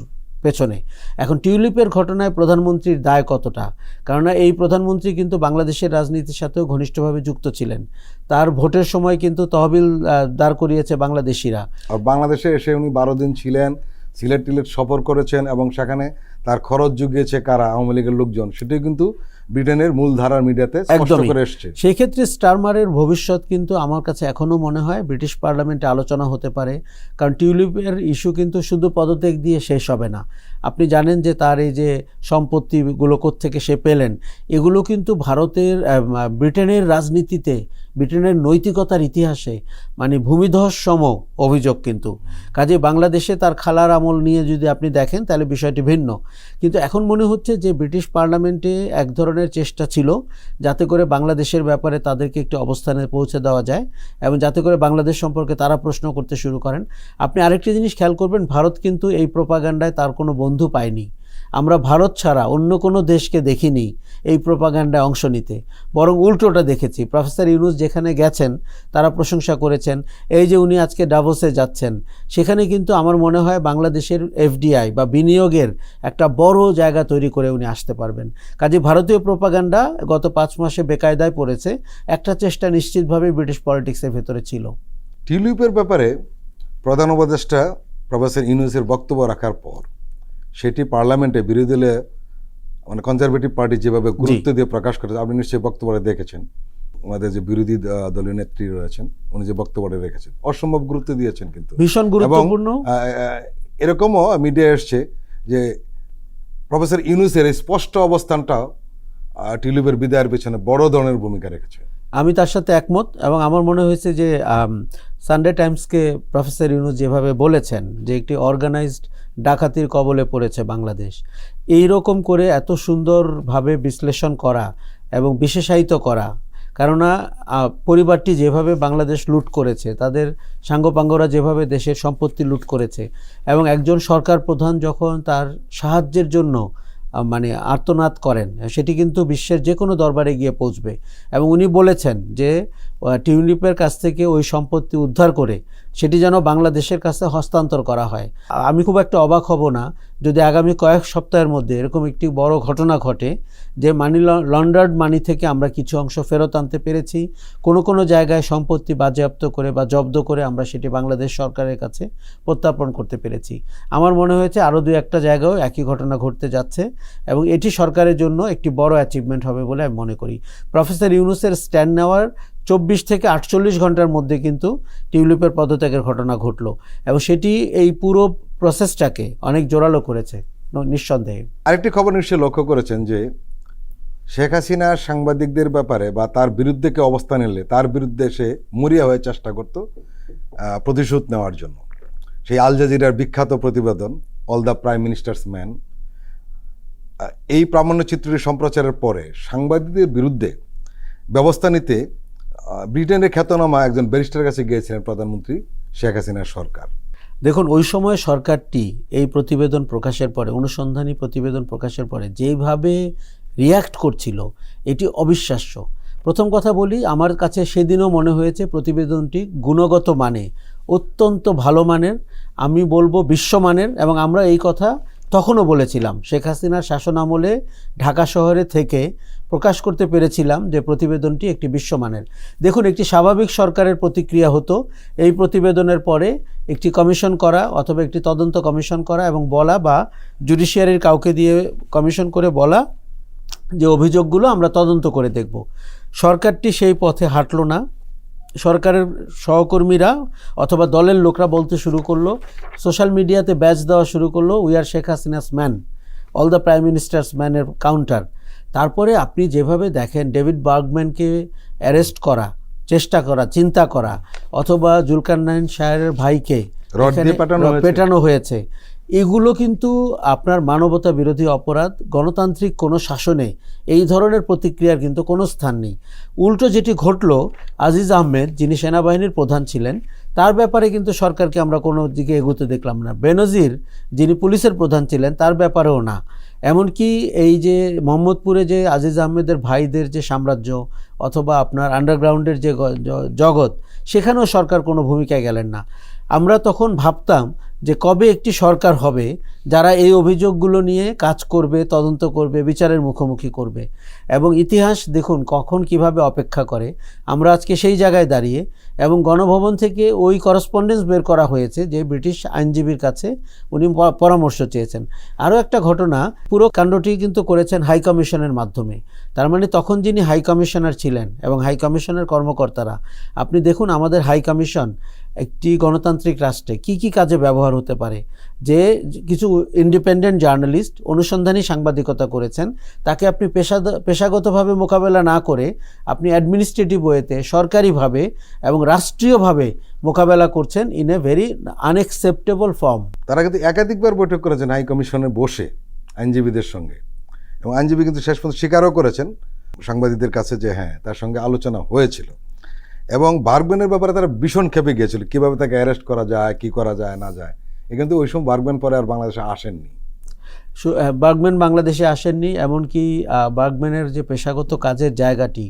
[SPEAKER 2] পেছনে। এখন টিউলিপের ঘটনায় প্রধানমন্ত্রীর দায় কতটা, কারণ এই প্রধানমন্ত্রী কিন্তু বাংলাদেশের রাজনীতির সাথেও ঘনিষ্ঠভাবে যুক্ত ছিলেন। তার ভোটের সময় কিন্তু তহবিল দাঁড় করিয়েছে বাংলাদেশিরা।
[SPEAKER 1] আর বাংলাদেশে এসে উনি 12 দিন ছিলেন, সিলেট সফর করেছেন, এবং সেখানে তার খরচ জুগিয়েছে কারা, আওয়ামী লীগের লোকজন। সেটাই কিন্তু ব্রিটেনের মূলধারার মিডিয়াতে স্পষ্ট করে এসেছে।
[SPEAKER 2] সেই ক্ষেত্রে স্টারমারের ভবিষ্যৎ কিন্তু আমার কাছে এখনও মনে হয় ব্রিটিশ পার্লামেন্টে আলোচনা হতে পারে, কারণ টিউলিপের ইস্যু কিন্তু শুধু পদত্যাগ দিয়ে শেষ হবে না। আপনি জানেন যে তার এই যে সম্পত্তিগুলো কোত্থেকে সে পেলেন, এগুলো কিন্তু ভারতের ব্রিটেনের রাজনীতিতে, ব্রিটেনের নৈতিকতার ইতিহাসে মানে ভূমিধস সম অভিযোগ কিন্তু। কাজে বাংলাদেশে তার খালার আমল নিয়ে যদি আপনি দেখেন তাহলে বিষয়টি ভিন্ন। কিন্তু এখন মনে হচ্ছে যে ব্রিটিশ পার্লামেন্টে এক ধরনের চেষ্টা ছিল যাতে করে বাংলাদেশের ব্যাপারে তাদেরকে একটি অবস্থানে পৌঁছে দেওয়া যায়, এবং যাতে করে বাংলাদেশ সম্পর্কে তারা প্রশ্ন করতে শুরু করেন। আপনি আরেকটি জিনিস খেয়াল করবেন, ভারত কিন্তু এই প্রোপাগান্ডায় তার কোনো বন্ধু পায়নি। আমরা ভারত ছাড়া অন্য কোনো দেশকে দেখিনি এই প্রোপাগান্ডায় অংশ নিতে, বরং উল্টোটা দেখেছি। প্রফেসর ইউনূস যেখানে গেছেন তারা প্রশংসা করেছেন। এই যে উনি আজকে ডাভোসে যাচ্ছেন, সেখানে কিন্তু আমার মনে হয় বাংলাদেশের এফডিআই বা বিনিয়োগের একটা বড় জায়গা তৈরি করে উনি আসতে পারবেন। কাজে ভারতীয় প্রোপাগান্ডা গত 5 মাসে বেকায়দায় পড়েছে, একটা চেষ্টা নিশ্চিতভাবে ব্রিটিশ পলিটিক্সের ভেতরে ছিল।
[SPEAKER 1] টিউলিপের ব্যাপারে প্রধান উপদেষ্টা প্রফেসর ইউনূসের বক্তব্য রাখার পর সেটি পার্লামেন্টে বিরোধী দলে মানে কনজারভেটিভ পার্টি যেভাবে গুরুত্ব দিয়ে প্রকাশ করেছে, আপনি নিশ্চয়ই বক্তব্যটা দেখেছেন। আমাদের যে বিরোধী দলীয় নেত্রী রয়েছেন, উনি যে বক্তব্যটা রেখেছেন অসম্ভব গুরুত্ব দিয়েছেন, কিন্তু
[SPEAKER 2] ভীষণ গুরুত্বপূর্ণ।
[SPEAKER 1] এরকমও মিডিয়া এসছে যে প্রফেসর ইউনূসের এই স্পষ্ট অবস্থানটা টিউলিপের বিদায়ের পেছনে বড় ধরনের ভূমিকা রেখেছে। আমি
[SPEAKER 2] তার সাথে একমত, এবং আমার মনে হয়েছে যে সানডে টাইমসকে প্রফেসর ইউনূস যেভাবে বলেছেন যে একটি অর্গানাইজড ডাকাতির কবলে পড়েছে বাংলাদেশ, এই রকম করে এত সুন্দরভাবে বিশ্লেষণ করা এবং বিশেষায়িত করা, কেননা পরিবারটি যেভাবে বাংলাদেশ লুট করেছে, তাদের সাঙ্গপাঙ্গরা যেভাবে দেশের সম্পত্তি লুট করেছে, এবং একজন সরকার প্রধান যখন তার সাহায্যের জন্য মানে আর্তনাদ করেন, সেটি কিন্তু বিশ্বের যে কোনো দরবারে গিয়ে পৌঁছবে। এবং উনি বলেছেন যে টিউলিপের কাছ থেকে ওই সম্পত্তি উদ্ধার করে সেটি যেন বাংলাদেশের কাছে হস্তান্তর করা হয়। আমি খুব একটা অবাক হব না যদি আগামী কয়েক সপ্তাহের মধ্যে এরকম একটি বড় ঘটনা ঘটে যে মানি লন্ডার্ড মানি থেকে আমরা কিছু অংশ ফেরত আনতে পেরেছি, কোনো জায়গায় সম্পত্তি বাজেয়াপ্ত করে বা জব্দ করে আমরা সেটি বাংলাদেশ সরকারের কাছে প্রত্যার্পণ করতে পেরেছি। আমার মনে হয়েছে আরও 2-1টা জায়গায়ও একই ঘটনা ঘটতে যাচ্ছে এবং এটি সরকারের জন্য একটি বড় অ্যাচিভমেন্ট হবে বলে আমি মনে করি। প্রফেসর ইউনূসের স্ট্যান্ড নেওয়ার 24 থেকে 48 ঘন্টার মধ্যে কিন্তু টিউলিপের পদত্যাগের ঘটনা ঘটলো এবং সেটি এই পুরো প্রসেসটাকে অনেক জোরালো করেছে নিঃসন্দেহে।
[SPEAKER 1] আরেকটি খবর নিশ্চয়ই লক্ষ্য করেছেন যে শেখ হাসিনা সাংবাদিকদের ব্যাপারে বা তার বিরুদ্ধে কেউ অবস্থান নিলে তার বিরুদ্ধে সে মরিয়া হয়ে চেষ্টা করত প্রতিশোধ নেওয়ার জন্য। সেই আল জাজিরার বিখ্যাত প্রতিবেদন all the prime ministers man, এই প্রামাণ্যচিত্রটি সম্প্রচারের পরে সাংবাদিকদের বিরুদ্ধে ব্যবস্থা নিতে ব্রিটেনের খ্যাতনামা একজন ব্যারিস্টারের কাছে গিয়েছিলেন প্রধানমন্ত্রী শেখ হাসিনার সরকার।
[SPEAKER 2] দেখুন, ওই সময় সরকারটি এই প্রতিবেদন প্রকাশের পরে, অনুসন্ধানী প্রতিবেদন প্রকাশের পরে যেভাবে রিয়্যাক্ট করছিল এটি অবিশ্বাস্য। প্রথম কথা বলি, আমার কাছে সেদিনও মনে হয়েছে প্রতিবেদনটি গুণগত মানে অত্যন্ত ভালো মানের, আমি বলবো বিশ্বমানের। এবং আমরা এই কথা তখনও বলেছিলাম, শেখ হাসিনার শাসন আমলে ঢাকা শহরে থেকে প্রকাশ করতে পেরেছিলাম যে প্রতিবেদনটি একটি বিশ্বমানের। দেখুন, একটি স্বাভাবিক সরকারের প্রতিক্রিয়া হতো এই প্রতিবেদনের পরে একটি কমিশন করা অথবা একটি তদন্ত কমিশন করা এবং বলা, বা জুডিশিয়ারির কাউকে দিয়ে কমিশন করে বলা যে অভিযোগগুলো আমরা তদন্ত করে দেখব। সরকারটি সেই পথে হাঁটলো না। সরকারের সহকর্মীরা অথবা দলের লোকরা বলতে শুরু করলো, সোশ্যাল মিডিয়াতে ব্যাচ দেওয়া শুরু করলো, we are Sheikh Hasina's man, all the prime ministers ম্যানের কাউন্টার। তারপরে আপনি যেভাবে দেখেন ডেভিড বার্গম্যানকে অ্যারেস্ট করা, চেষ্টা করা, চিন্তা করা, অথবা জুলকারনাইন শাহের ভাইকে পেটানো হয়েছে, এগুলো কিন্তু আপনার মানবতা বিরোধী অপরাধ। গণতান্ত্রিক কোনো শাসনে এই ধরনের প্রতিক্রিয়ার কিন্তু কোনো স্থান নেই। উল্টো যেটি ঘটলো, আজিজ আহমেদ যিনি সেনাবাহিনীর প্রধান ছিলেন তার ব্যাপারে কিন্তু সরকারকে আমরা কোনো দিকে এগোতে দেখলাম না। বেনজির যিনি পুলিশের প্রধান ছিলেন তার ব্যাপারেও না। এমনকি এই যে মোহাম্মদপুরে যে আজিজ আহমেদের ভাইদের যে সাম্রাজ্য অথবা আপনার আন্ডারগ্রাউন্ডের যে জগৎ, সেখানেও সরকার কোনো ভূমিকায় গেলেন না। আমরা তখন ভাবতাম যে কবে একটি সরকার হবে যারা এই অভিযোগগুলো নিয়ে কাজ করবে, তদন্ত করবে, বিচারের মুখোমুখি করবে। এবং ইতিহাস দেখুন কখন কিভাবে অপেক্ষা করে। আমরা আজকে সেই জায়গায় দাঁড়িয়ে, এবং গণভবন থেকে ওই করসপন্ডেন্স বের করা হয়েছে যে ব্রিটিশ আইনজীবীর কাছে উনি পরামর্শ চেয়েছেন। আরও একটা ঘটনা, পুরো কাণ্ডটি কিন্তু করেছেন হাই কমিশনের মাধ্যমে। তার মানে তখন যিনি হাই কমিশনার ছিলেন এবং হাই কমিশনের কর্মকর্তারা, আপনি দেখুন আমাদের হাই কমিশন একটি গণতান্ত্রিক রাষ্ট্রে কি কি কাজে ব্যবহার হতে পারে। যে কিছু ইন্ডিপেন্ডেন্ট জার্নালিস্ট অনুসন্ধানী সাংবাদিকতা করেছেন, তাকে আপনি পেশাগতভাবে মোকাবেলা না করে আপনি অ্যাডমিনিস্ট্রেটিভ ওয়েতে, সরকারিভাবে এবং রাষ্ট্রীয়ভাবে মোকাবেলা করছেন in a very unacceptable form.
[SPEAKER 1] তারা কিন্তু একাধিকবার বৈঠক করেছেন হাই কমিশনে বসে আইনজীবীদের সঙ্গে, এবং আইনজীবী কিন্তু শেষ পর্যন্ত স্বীকারও করেছেন সাংবাদিকদের কাছে যে হ্যাঁ তার সঙ্গে আলোচনা হয়েছিল। এবং বার্গম্যানের ব্যাপারে তারা ভীষণ ক্ষেপে গিয়েছিল, কীভাবে তাকে অ্যারেস্ট করা যায়, কি করা যায় না যায়। কিন্তু ওই সময় বার্গম্যান পরে আর বাংলাদেশে আসেননি।
[SPEAKER 2] বার্গম্যান বাংলাদেশে আসেননি। এমনকি বার্গম্যানের যে পেশাগত কাজের জায়গাটি,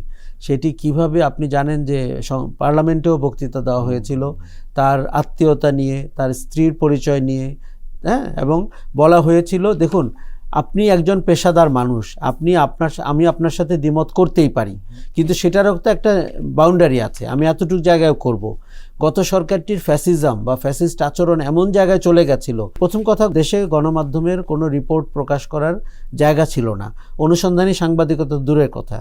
[SPEAKER 2] সেটি কিভাবে আপনি জানেন যে পার্লামেন্টেও বক্তৃতা দেওয়া হয়েছিল তার আত্মীয়তা নিয়ে, তার স্ত্রীর পরিচয় নিয়ে, হ্যাঁ, এবং বলা হয়েছিল দেখুন আপনি একজন পেশাদার মানুষ, আমি আপনার সাথে দ্বিমত করতেই পারি, কিন্তু সেটারও তো একটা বাউন্ডারি আছে, আমি এতটুকু জায়গায় করব। গত সরকারটির ফ্যাসিজম বা ফ্যাসিস্ট আচরণ এমন জায়গায় চলে গেছিল, প্রথম কথা দেশে গণমাধ্যমের কোনো রিপোর্ট প্রকাশ করার জায়গা ছিল না, অনুসন্ধানী সাংবাদিকতা দূরের কথা।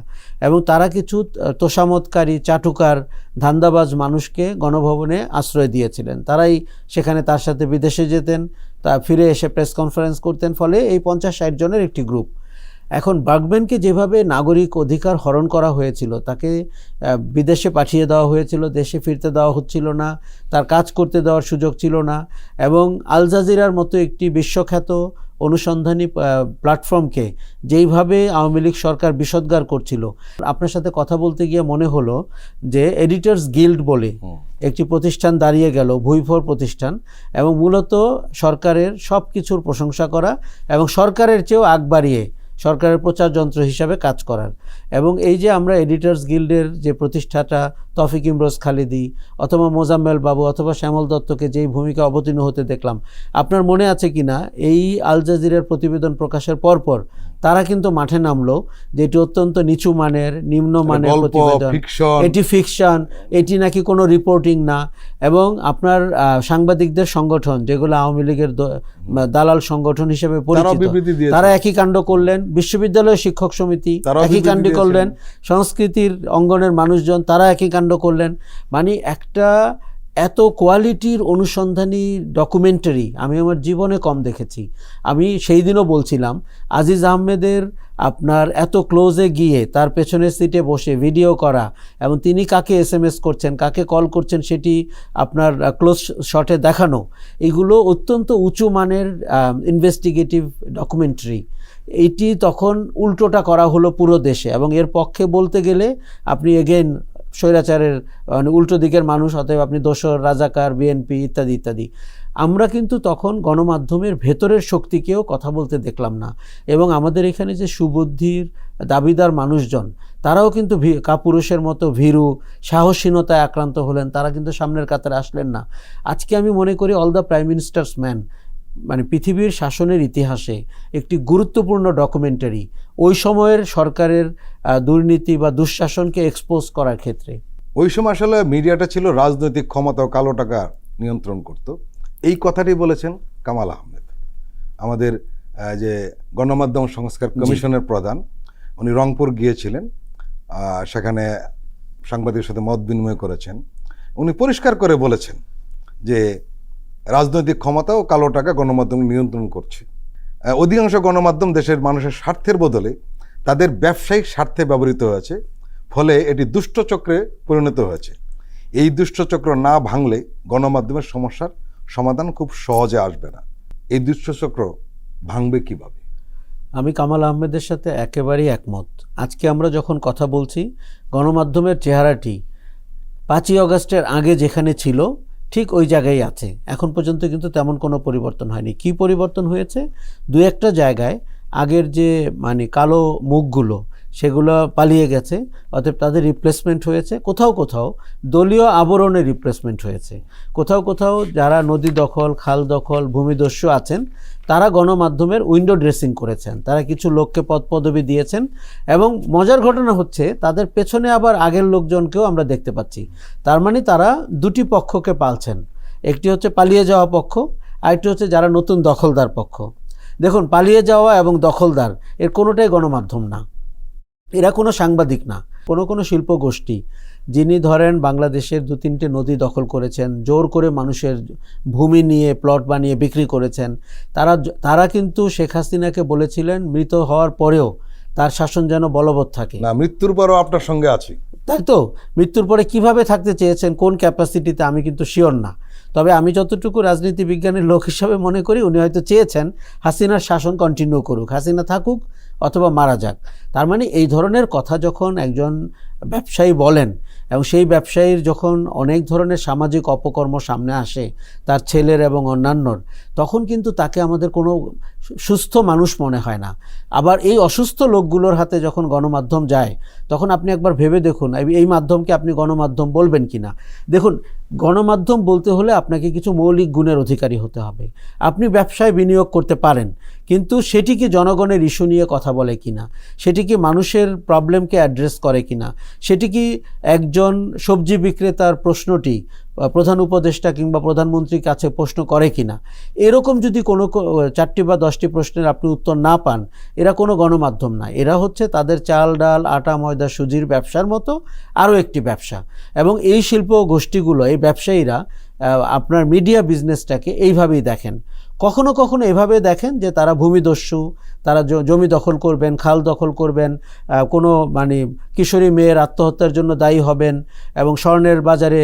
[SPEAKER 2] এবং তারা কিছু তোষামতকারী, চাটুকার, ধান্দাবাজ মানুষকে গণভবনে আশ্রয় দিয়েছিলেন। তারাই সেখানে তার সাথে বিদেশে যেতেন, তা ফিরে এসে প্রেস কনফারেন্স করতেন, ফলে এই 50-60 জনের একটি গ্রুপ। এখন বার্গম্যানকে যেভাবে নাগরিক অধিকার হরণ করা হয়েছিল, তাকে বিদেশে পাঠিয়ে দেওয়া হয়েছিল, দেশে ফিরতে দেওয়া হচ্ছিল না, তার কাজ করতে দেওয়ার সুযোগ ছিল না। এবং আল জাজিরার মতো একটি বিশ্বখ্যাত অনুসন্ধানী প্ল্যাটফর্মকে যেইভাবে আওয়ামী লীগ সরকার বিষোদ্গার করছিল, আপনার সাথে কথা বলতে গিয়ে মনে হলো যে এডিটর্স গিল্ড বলে একটি প্রতিষ্ঠান দাঁড়িয়ে গেল, ভুইফোর প্রতিষ্ঠান, এবং মূলত সরকারের সব কিছুর প্রশংসা করা এবং সরকারের চেয়েও আগ বাড়িয়ে সরকারের প্রচার যন্ত্র হিসাবে কাজ করার। এবং এই যে আমরা এডিটর্স গিল্ডের যে প্রতিষ্ঠাটা তৌফিক ইমরোজ খালিদি অথবা মোজাম্মেল বাবু অথবা শ্যামল দত্তকে যেই ভূমিকা অবতীর্ণ হতে দেখলাম, আপনার মনে আছে কিনা এই আল জাজিরার প্রতিবেদন প্রকাশের পরপর তারা কিন্তু মাঠে নামলো যে এটি অত্যন্ত নিচু মানের, নিম্ন মানের প্রতিবেদন, এটি ফিকশন, এটি নাকি কোনো রিপোর্টিং না। এবং আপনার সাংবাদিকদের সংগঠন যেগুলো আওয়ামী লীগের দালাল সংগঠন হিসেবে পরিচিত, তারা একই কাণ্ড করলেন। বিশ্ববিদ্যালয় শিক্ষক সমিতি একই কাণ্ড করলেন, সংস্কৃতির অঙ্গনের মানুষজন তারা একই কাণ্ড করলেন। মানে একটা এত কোয়ালিটির অনুসন্ধানী ডকুমেন্টারি আমি আমার জীবনে কম দেখেছি। আমি সেই দিনও বলছিলাম আজিজ আহমেদের আপনার এত ক্লোজে গিয়ে তার পেছনের সিটে বসে ভিডিও করা এবং তিনি কাকে SMS করছেন, কাকে কল করছেন সেটি আপনার ক্লোজ শটে দেখানো, এগুলো অত্যন্ত উঁচু মানের ইনভেস্টিগেটিভ ডকুমেন্টারি। এটি তখন উল্টোটা করা হলো পুরো দেশে, এবং এর পক্ষে বলতে গেলে আপনি এগেইন স্বৈরাচারের উল্টো দিকের মানুষ, অতএব আপনি দোসর, রাজাকার, বিএনপি ইত্যাদি ইত্যাদি। আমরা কিন্তু তখন গণমাধ্যমের ভেতরের শক্তিকেও কথা বলতে দেখলাম না। এবং আমাদের এখানে যে সুবুদ্ধির দাবিদার মানুষজন, তারাও কিন্তু কাপুরুষের মতো ভীরু সাহসীনতায় আক্রান্ত হলেন, তারা কিন্তু সামনের কাতারে আসলেন না। আজকে আমি মনে করি all the prime ministers man মানে পৃথিবীর শাসনের ইতিহাসে একটি গুরুত্বপূর্ণ ডকুমেন্টারি ওই সময়ের সরকারের দুর্নীতি বা দুঃশাসনকে এক্সপোজ করার ক্ষেত্রে।
[SPEAKER 1] ওই সময় আসলে মিডিয়াটা ছিল রাজনৈতিক ক্ষমতা ও কালো টাকা নিয়ন্ত্রণ করত, এই কথাটি বলেছেন কামাল আহমেদ, আমাদের যে গণমাধ্যম সংস্কার কমিশনের প্রধান। উনি রংপুর গিয়েছিলেন, সেখানে সাংবাদিকের সাথে মত বিনিময় করেছেন। উনি পরিষ্কার করে বলেছেন যে রাজনৈতিক ক্ষমতা ও কালো টাকা গণমাধ্যম নিয়ন্ত্রণ করছে। অধিকাংশ গণমাধ্যম দেশের মানুষের স্বার্থের বদলে তাদের ব্যবসায়িক স্বার্থে ব্যবহৃত হয়েছে, ফলে এটি দুষ্টচক্রে পরিণত হয়েছে। এই দুষ্টচক্র না ভাঙলে গণমাধ্যমের সমস্যার সমাধান খুব সহজে আসবে না। এই দুষ্টচক্র ভাঙবে কিভাবে?
[SPEAKER 2] আমি কামাল আহমেদের সাথে একেবারেই একমত। আজকে আমরা যখন কথা বলছি, গণমাধ্যমের চেহারাটি 5ই আগস্টের আগে যেখানে ছিল ঠিক ওই জায়গায় আছে। এখন পর্যন্ত কিন্তু তেমন কোনো পরিবর্তন হয়নি। কি পরিবর্তন হয়েছে? দু একটা জায়গায় আগের যে মানে কালো মুখগুলো সেগুলো পালিয়ে গেছে, অতএব তাদের রিপ্লেসমেন্ট হয়েছে। কোথাও কোথাও দলীয় আবরণের রিপ্লেসমেন্ট হয়েছে। কোথাও কোথাও যারা নদী দখল, খাল দখল, ভূমিদস্যু আছেন, তারা গণমাধ্যমের উইন্ডো ড্রেসিং করেছেন, তারা কিছু লোককে পদপদবি দিয়েছেন। এবং মজার ঘটনা হচ্ছে তাদের পেছনে আবার আগের লোকজনকেও আমরা দেখতে পাচ্ছি। তার মানে তারা দুটি পক্ষকে পালছেন, একটি হচ্ছে পালিয়ে যাওয়া পক্ষ, আরেকটি হচ্ছে যারা নতুন দখলদার পক্ষ। দেখুন, পালিয়ে যাওয়া এবং দখলদার এর কোনোটাই গণমাধ্যম না, এরা কোনো সাংবাদিক না, কোনো শিল্প গোষ্ঠী যিনি ধরেন বাংলাদেশের 2-3টে নদী দখল করেছেন, জোর করে মানুষের ভূমি নিয়ে প্লট বানিয়ে বিক্রি করেছেন। তারা কিন্তু শেখ হাসিনাকে বলেছিলেন মৃত হওয়ার পরেও তার শাসন যেন বলবৎ থাকে।
[SPEAKER 1] না, মৃত্যুর পরও আপনার সঙ্গে আছি,
[SPEAKER 2] তাই তো? মৃত্যুর পরে কিভাবে থাকতে চেয়েছেন, কোন ক্যাপাসিটিতে, আমি কিন্তু শিওর না। তবে আমি যতটুকু রাজনীতি বিজ্ঞানের লোক হিসাবে মনে করি উনি হয়তো চেয়েছেন হাসিনার শাসন কন্টিনিউ করুক, হাসিনা থাকুক অথবা মারা যাক। তার মানে এই ধরনের কথা যখন একজন ব্যবসায়ী বলেন এবং সেই ব্যবসায়ীর যখন অনেক ধরনের সামাজিক অপকর্ম সামনে আসে তার ছেলের এবং অন্যান্যর, তখন কিন্তু তাকে আমাদের কোনো সুস্থ মানুষ মনে হয় না। আবার এই অসুস্থ লোকগুলোর হাতে যখন গণমাধ্যম যায়, তখন আপনি একবার ভেবে দেখুন এই মাধ্যমকে আপনি গণমাধ্যম বলবেন কি না। দেখুন, গণমাধ্যম বলতে হলে আপনাকে কিছু মৌলিক গুণের অধিকারী হতে হবে। আপনি ব্যবসায় বিনিয়োগ করতে পারেন, কিন্তু সেটি কি জনগণের ইস্যু নিয়ে কথা বলে কিনা, সেটি কি মানুষের প্রবলেমকে অ্যাড্রেস করে কিনা, সেটি কি একজন সবজি বিক্রেতার প্রশ্নটি প্রধান উপদেষ্টা কিংবা প্রধানমন্ত্রীর কাছে প্রশ্ন করে কিনা, এরকম যদি কোনো 4টি বা 10টি প্রশ্নের আপনি উত্তর না পান, এরা কোনো গণমাধ্যম না। এরা হচ্ছে তাদের চাল ডাল আটা ময়দা সুজির ব্যবসার মতো আরও একটি ব্যবসা। এবং এই শিল্প গোষ্ঠীগুলো, এই ব্যবসায়ীরা আপনার মিডিয়া বিজনেসটাকে এইভাবেই দেখেন। কখনো কখনো এভাবে দেখেন যে তারা ভূমিদস্যু, তারা জমি দখল করবেন, খাল দখল করবেন, কোনো মানে কিশোরী মেয়ের আত্মহত্যার জন্য দায়ী হবেন এবং স্বর্ণের বাজারে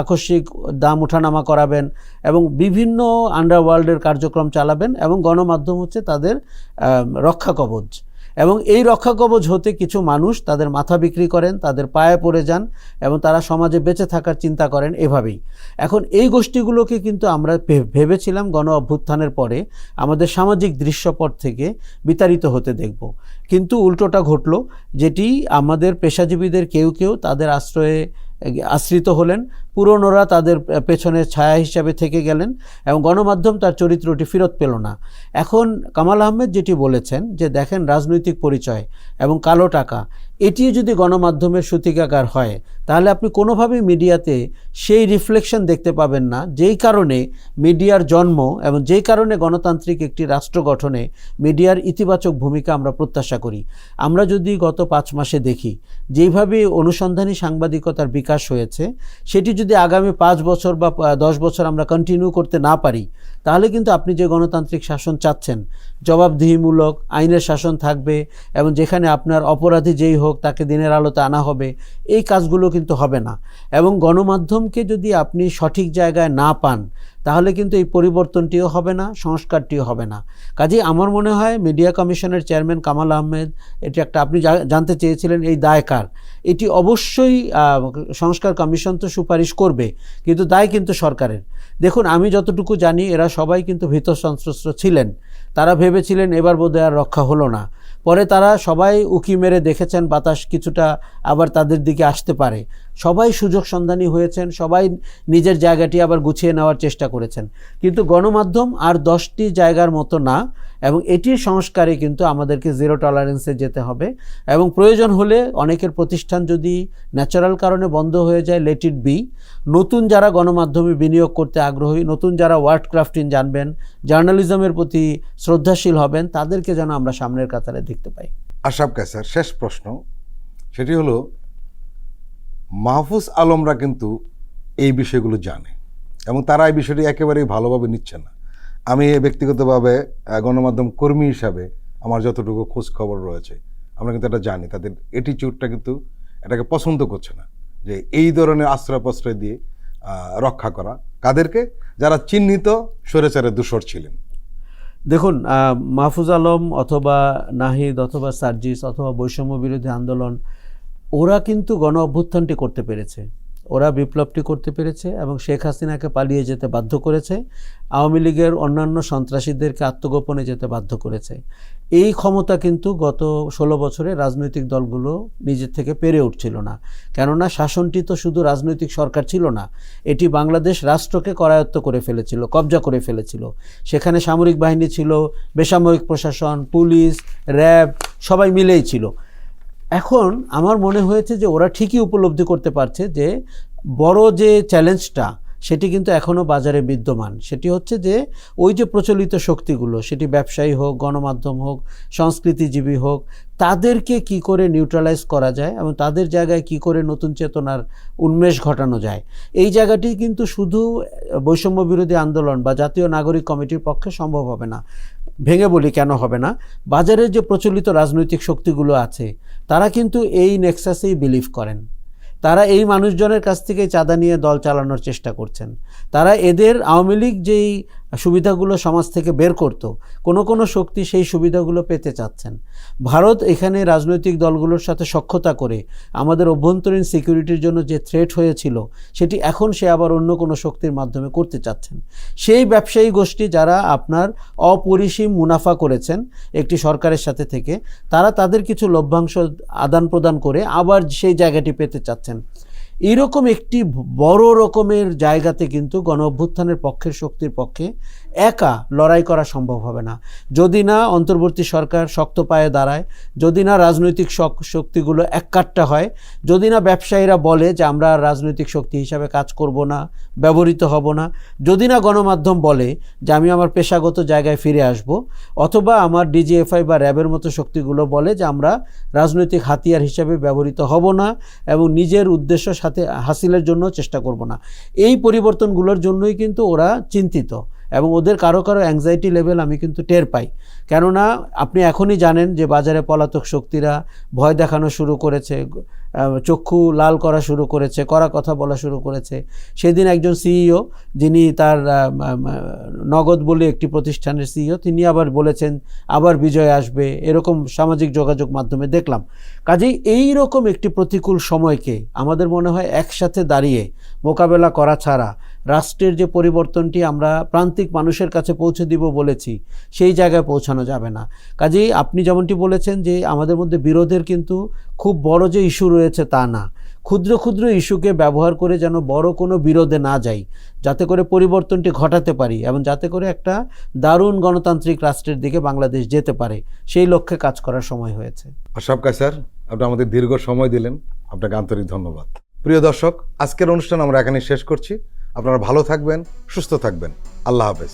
[SPEAKER 2] আকস্মিক দাম ওঠানামা করাবেন এবং বিভিন্ন আন্ডারওয়ার্ল্ডের কার্যক্রম চালাবেন এবং গণমাধ্যম হচ্ছে তাদের রক্ষা কবচ। এবং এই রক্ষা কবচ হতে কিছু মানুষ তাদের মাথা বিক্রি করেন, তাদের পায়ে পড়ে যান এবং তারা সমাজে বেঁচে থাকার চিন্তা করেন এভাবেই। এখন এই গোষ্ঠীগুলোকে কিন্তু আমরা ভেবেছিলাম গণ অভ্যুত্থানের পরে আমাদের সামাজিক দৃশ্যপট থেকে বিতাড়িত হতে দেখব, কিন্তু উল্টোটা ঘটল, যেটি আমাদের পেশাজীবীদের কেউ কেউ তাদের আশ্রয়ে আশ্রিত হলেন, পুরনোরা তাদের পেছনে ছায়া হিসাবে থেকে গেলেন এবং গণমাধ্যম তার চরিত্রটি ফেরত পেল না। এখন কামাল আহমেদ যেটি বলেছেন যে দেখেন রাজনৈতিক পরিচয় এবং কালো টাকা এটি যদি গণমাধ্যমের সূতিকাগার হয় তাহলে আপনি কোনোভাবেই মিডিয়াতে সেই রিফ্লেকশন দেখতে পাবেন না যেই কারণে মিডিয়ার জন্ম এবং যেই কারণে গণতান্ত্রিক একটি রাষ্ট্র গঠনে মিডিয়ার ইতিবাচক ভূমিকা আমরা প্রত্যাশা করি। আমরা যদি গত 5 মাসে দেখি যেইভাবে অনুসন্ধানী সাংবাদিকতার বিকাশ হয়েছে, সেটি যদি আগামী 5 বছর বা 10 বছর আমরা কন্টিনিউ করতে না পারি তাহলে কিন্তু আপনি যে গণতান্ত্রিক শাসন চাচ্ছেন, জবাবদিহিমূলক আইনের শাসন থাকবে এবং যেখানে আপনার অপরাধী যেই হোক তাকে দিনের আলোতে আনা হবে, এই কাজগুলো কিন্তু হবে না। এবং গণমাধ্যমকে যদি আপনি সঠিক জায়গায় না পান তাহলে কিন্তু এই পরিবর্তনটিও হবে না, সংস্কারটিও হবে না। কাজেই আমার মনে হয় মিডিয়া কমিশনের চেয়ারম্যান কামাল আহমেদ, এটি একটা আপনি জানতে চেয়েছিলেন এই দায় কার, এটি অবশ্যই সংস্কার কমিশন তো সুপারিশ করবে, কিন্তু দায় কিন্তু সরকারের। দেখুন আমি যতটুকু জানি এরা সবাই কিন্তু ভীত সন্ত্রস্ত ছিলেন, তারা ভেবেছিলেন এবার বোধহয় আর রক্ষা হলো না। পরে তারা সবাই উকি মেরে দেখেছেন বাতাস কিছুটা আবার তাদের দিকে আসতে পারে, সবাই সুযোগ সন্ধানী হয়েছেন, সবাই নিজের জায়গাটি আবার গুছিয়ে নেওয়ার চেষ্টা করেছেন। কিন্তু গণমাধ্যম আর 10টি জায়গার মতো না এবং এটির সংস্কারে কিন্তু আমাদেরকে জিরো টলারেন্সে যেতে হবে এবং প্রয়োজন হলে অনেকের প্রতিষ্ঠান যদি ন্যাচারাল কারণে বন্ধ হয়ে যায়, লেট ইট বি। নতুন যারা গণমাধ্যমে বিনিয়োগ করতে আগ্রহী, নতুন যারা ওয়ার্ড ক্রাফটিং জানবেন, জার্নালিজমের প্রতি শ্রদ্ধাশীল হবেন, তাদেরকে যেন আমরা সামনের কাতারে দেখতে পাই।
[SPEAKER 1] আশরাফ কায়সার, শেষ প্রশ্ন, সেটি হলো মাহফুজ আলমরা কিন্তু এই বিষয়গুলো জানে এবং তারা এই বিষয়টি একেবারেই ভালোভাবে নিচ্ছে না। আমি ব্যক্তিগতভাবে গণমাধ্যম কর্মী হিসাবে আমার যতটুকু খোঁজ খবর রয়েছে আমরা কিন্তু এটা জানি, তাদের অ্যাটিটিউডটা কিন্তু এটাকে পছন্দ করছে না যে এই ধরনের আশ্রয় প্রশ্রয় দিয়ে রক্ষা করা কাদেরকে, যারা চিহ্নিত স্বৈরাচারের দূষর ছিলেন।
[SPEAKER 2] দেখুন মাহফুজ আলম অথবা নাহিদ অথবা সার্জিস অথবা বৈষম্য বিরোধী আন্দোলন, ওরা কিন্তু গণ অভ্যুত্থানটি করতে পেরেছে, ওরা বিপ্লবটি করতে পেরেছে এবং শেখ হাসিনাকে পালিয়ে যেতে বাধ্য করেছে, আওয়ামী লীগের অন্যান্য সন্ত্রাসীদেরকে আত্মগোপনে যেতে বাধ্য করেছে। এই ক্ষমতা কিন্তু গত 16 বছরে রাজনৈতিক দলগুলো নিজের থেকে পেরে উঠছিল না, কেননা শাসনটি তো শুধু রাজনৈতিক সরকার ছিল না, এটি বাংলাদেশ রাষ্ট্রকে করায়ত্ত করে ফেলেছিল, কবজা করে ফেলেছিল। সেখানে সামরিক বাহিনী ছিল, বেসামরিক প্রশাসন, পুলিশ, র্যাব সবাই মিলেই ছিল। এখন আমার মনে হয়েছে যে ওরা ঠিকই উপলব্ধি করতে পারছে যে বড় যে চ্যালেঞ্জটা সেটি কিন্তু এখনও বাজারে বিদ্যমান। সেটি হচ্ছে যে ওই যে প্রচলিত শক্তিগুলো, সেটি ব্যবসায়ী হোক, গণমাধ্যম হোক, সংস্কৃতিজীবী হোক, তাদেরকে কি করে নিউট্রালাইজ করা যায় এবং তাদের জায়গায় কি করে নতুন চেতনার উন্মেষ ঘটানো যায়, এই জায়গাটি কিন্তু শুধু বৈষম্য বিরোধী আন্দোলন বা জাতীয় নাগরিক কমিটির পক্ষে সম্ভব হবে না। ভেঙে বলি কেন হবে না, বাজারের যে প্রচলিত রাজনৈতিক শক্তিগুলো আছে তারা কিন্তু এই নেক্সাসেই বিলিভ করেন, তারা এই মানুষজনের কাছ থেকে চাঁদা নিয়ে দল চালানোর চেষ্টা করছেন, তারা এদের আওয়ামী লীগ যেই সুবিধাগুলো সমাজ থেকে বের করত, কোনো শক্তি সেই সুবিধাগুলো পেতে চাচ্ছেন। ভারত এখানে রাজনৈতিক দলগুলোর সাথে সখ্যতা করে আমাদের অভ্যন্তরীণ সিকিউরিটির জন্য যে থ্রেট হয়েছিল সেটি এখন সে আবার অন্য কোনো শক্তির মাধ্যমে করতে চাচ্ছেন। সেই ব্যবসায়ী গোষ্ঠী যারা আপনার অপরিসীম মুনাফা করেছেন একটি সরকারের সাথে থেকে, তারা তাদের কিছু লভ্যাংশ আদান প্রদান করে আবার সেই জায়গাটি পেতে চাচ্ছেন। এইরকম একটি বড় রকমের জায়গাতে কিন্তু গণ অভ্যুত্থানের পক্ষের শক্তির পক্ষে একা লড়াই করা সম্ভব হবে না যদি না অন্তর্বর্তী সরকার শক্ত পায়ে দাঁড়ায়, যদি না রাজনৈতিক শক্তিগুলো এককাট্টা হয়, যদি না ব্যবসায়ীরা বলে যে আমরা রাজনৈতিক শক্তি হিসাবে কাজ করব না, ব্যবহৃত হব না, যদি না গণমাধ্যম বলে যে আমি আমার পেশাগত জায়গায় ফিরে আসব, অথবা আমার ডিজিএফআই বা র্যাবের মতো শক্তিগুলো বলে যে আমরা রাজনৈতিক হাতিয়ার হিসাবে ব্যবহৃত হব না এবং নিজের উদ্দেশ্য সাথে হাসিলের জন্য চেষ্টা করব না। এই পরিবর্তনগুলোর জন্যই কিন্তু ওরা চিন্তিত এবং ওদের কারো কারো অ্যাংজাইটি লেভেল আমি কিন্তু টের পাই। কেননা আপনি এখনই জানেন যে বাজারে পলাতক শক্তিরা ভয় দেখানো শুরু করেছে, চক্ষু লাল করা শুরু করেছে, কড়া কথা বলা শুরু করেছে। সেদিন একজন সিইও, যিনি তার নগদ বলে একটি প্রতিষ্ঠানের সিইও, তিনি আবার বলেছেন আবার বিজয় আসবে, এরকম সামাজিক যোগাযোগ মাধ্যমে দেখলাম। কাজেই এই রকম একটি প্রতিকূল সময়কে আমাদের মনে হয় একসাথে দাঁড়িয়ে মোকাবেলা করা ছাড়া রাষ্ট্রের যে পরিবর্তনটি আমরা প্রান্তিক মানুষের কাছে পৌঁছে দিব বলেছি, সেই জায়গায় পৌঁছানো যাবে না। কাজেই আপনি যেমনটি বলেছেন যে আমাদের মধ্যে বিরোধের কিন্তু খুব বড় যে ইস্যু রয়েছে তা না, ক্ষুদ্র ক্ষুদ্র ইস্যুকে ব্যবহার করে যেন বড় কোনো বিরোধে না যাই, যাতে করে পরিবর্তনটি ঘটাতে পারি এবং যাতে করে একটা দারুণ গণতান্ত্রিক রাষ্ট্রের দিকে বাংলাদেশ যেতে পারে, সেই লক্ষ্যে কাজ করার সময় হয়েছে।
[SPEAKER 1] আশরাফ কায়সার, আপনি আমাদের দীর্ঘ সময় দিলেন, আপনাকে আন্তরিক ধন্যবাদ। প্রিয় দর্শক, আজকের অনুষ্ঠান আমরা এখানে শেষ করছি। আপনারা ভালো থাকবেন, সুস্থ থাকবেন। আল্লাহ হাফেজ।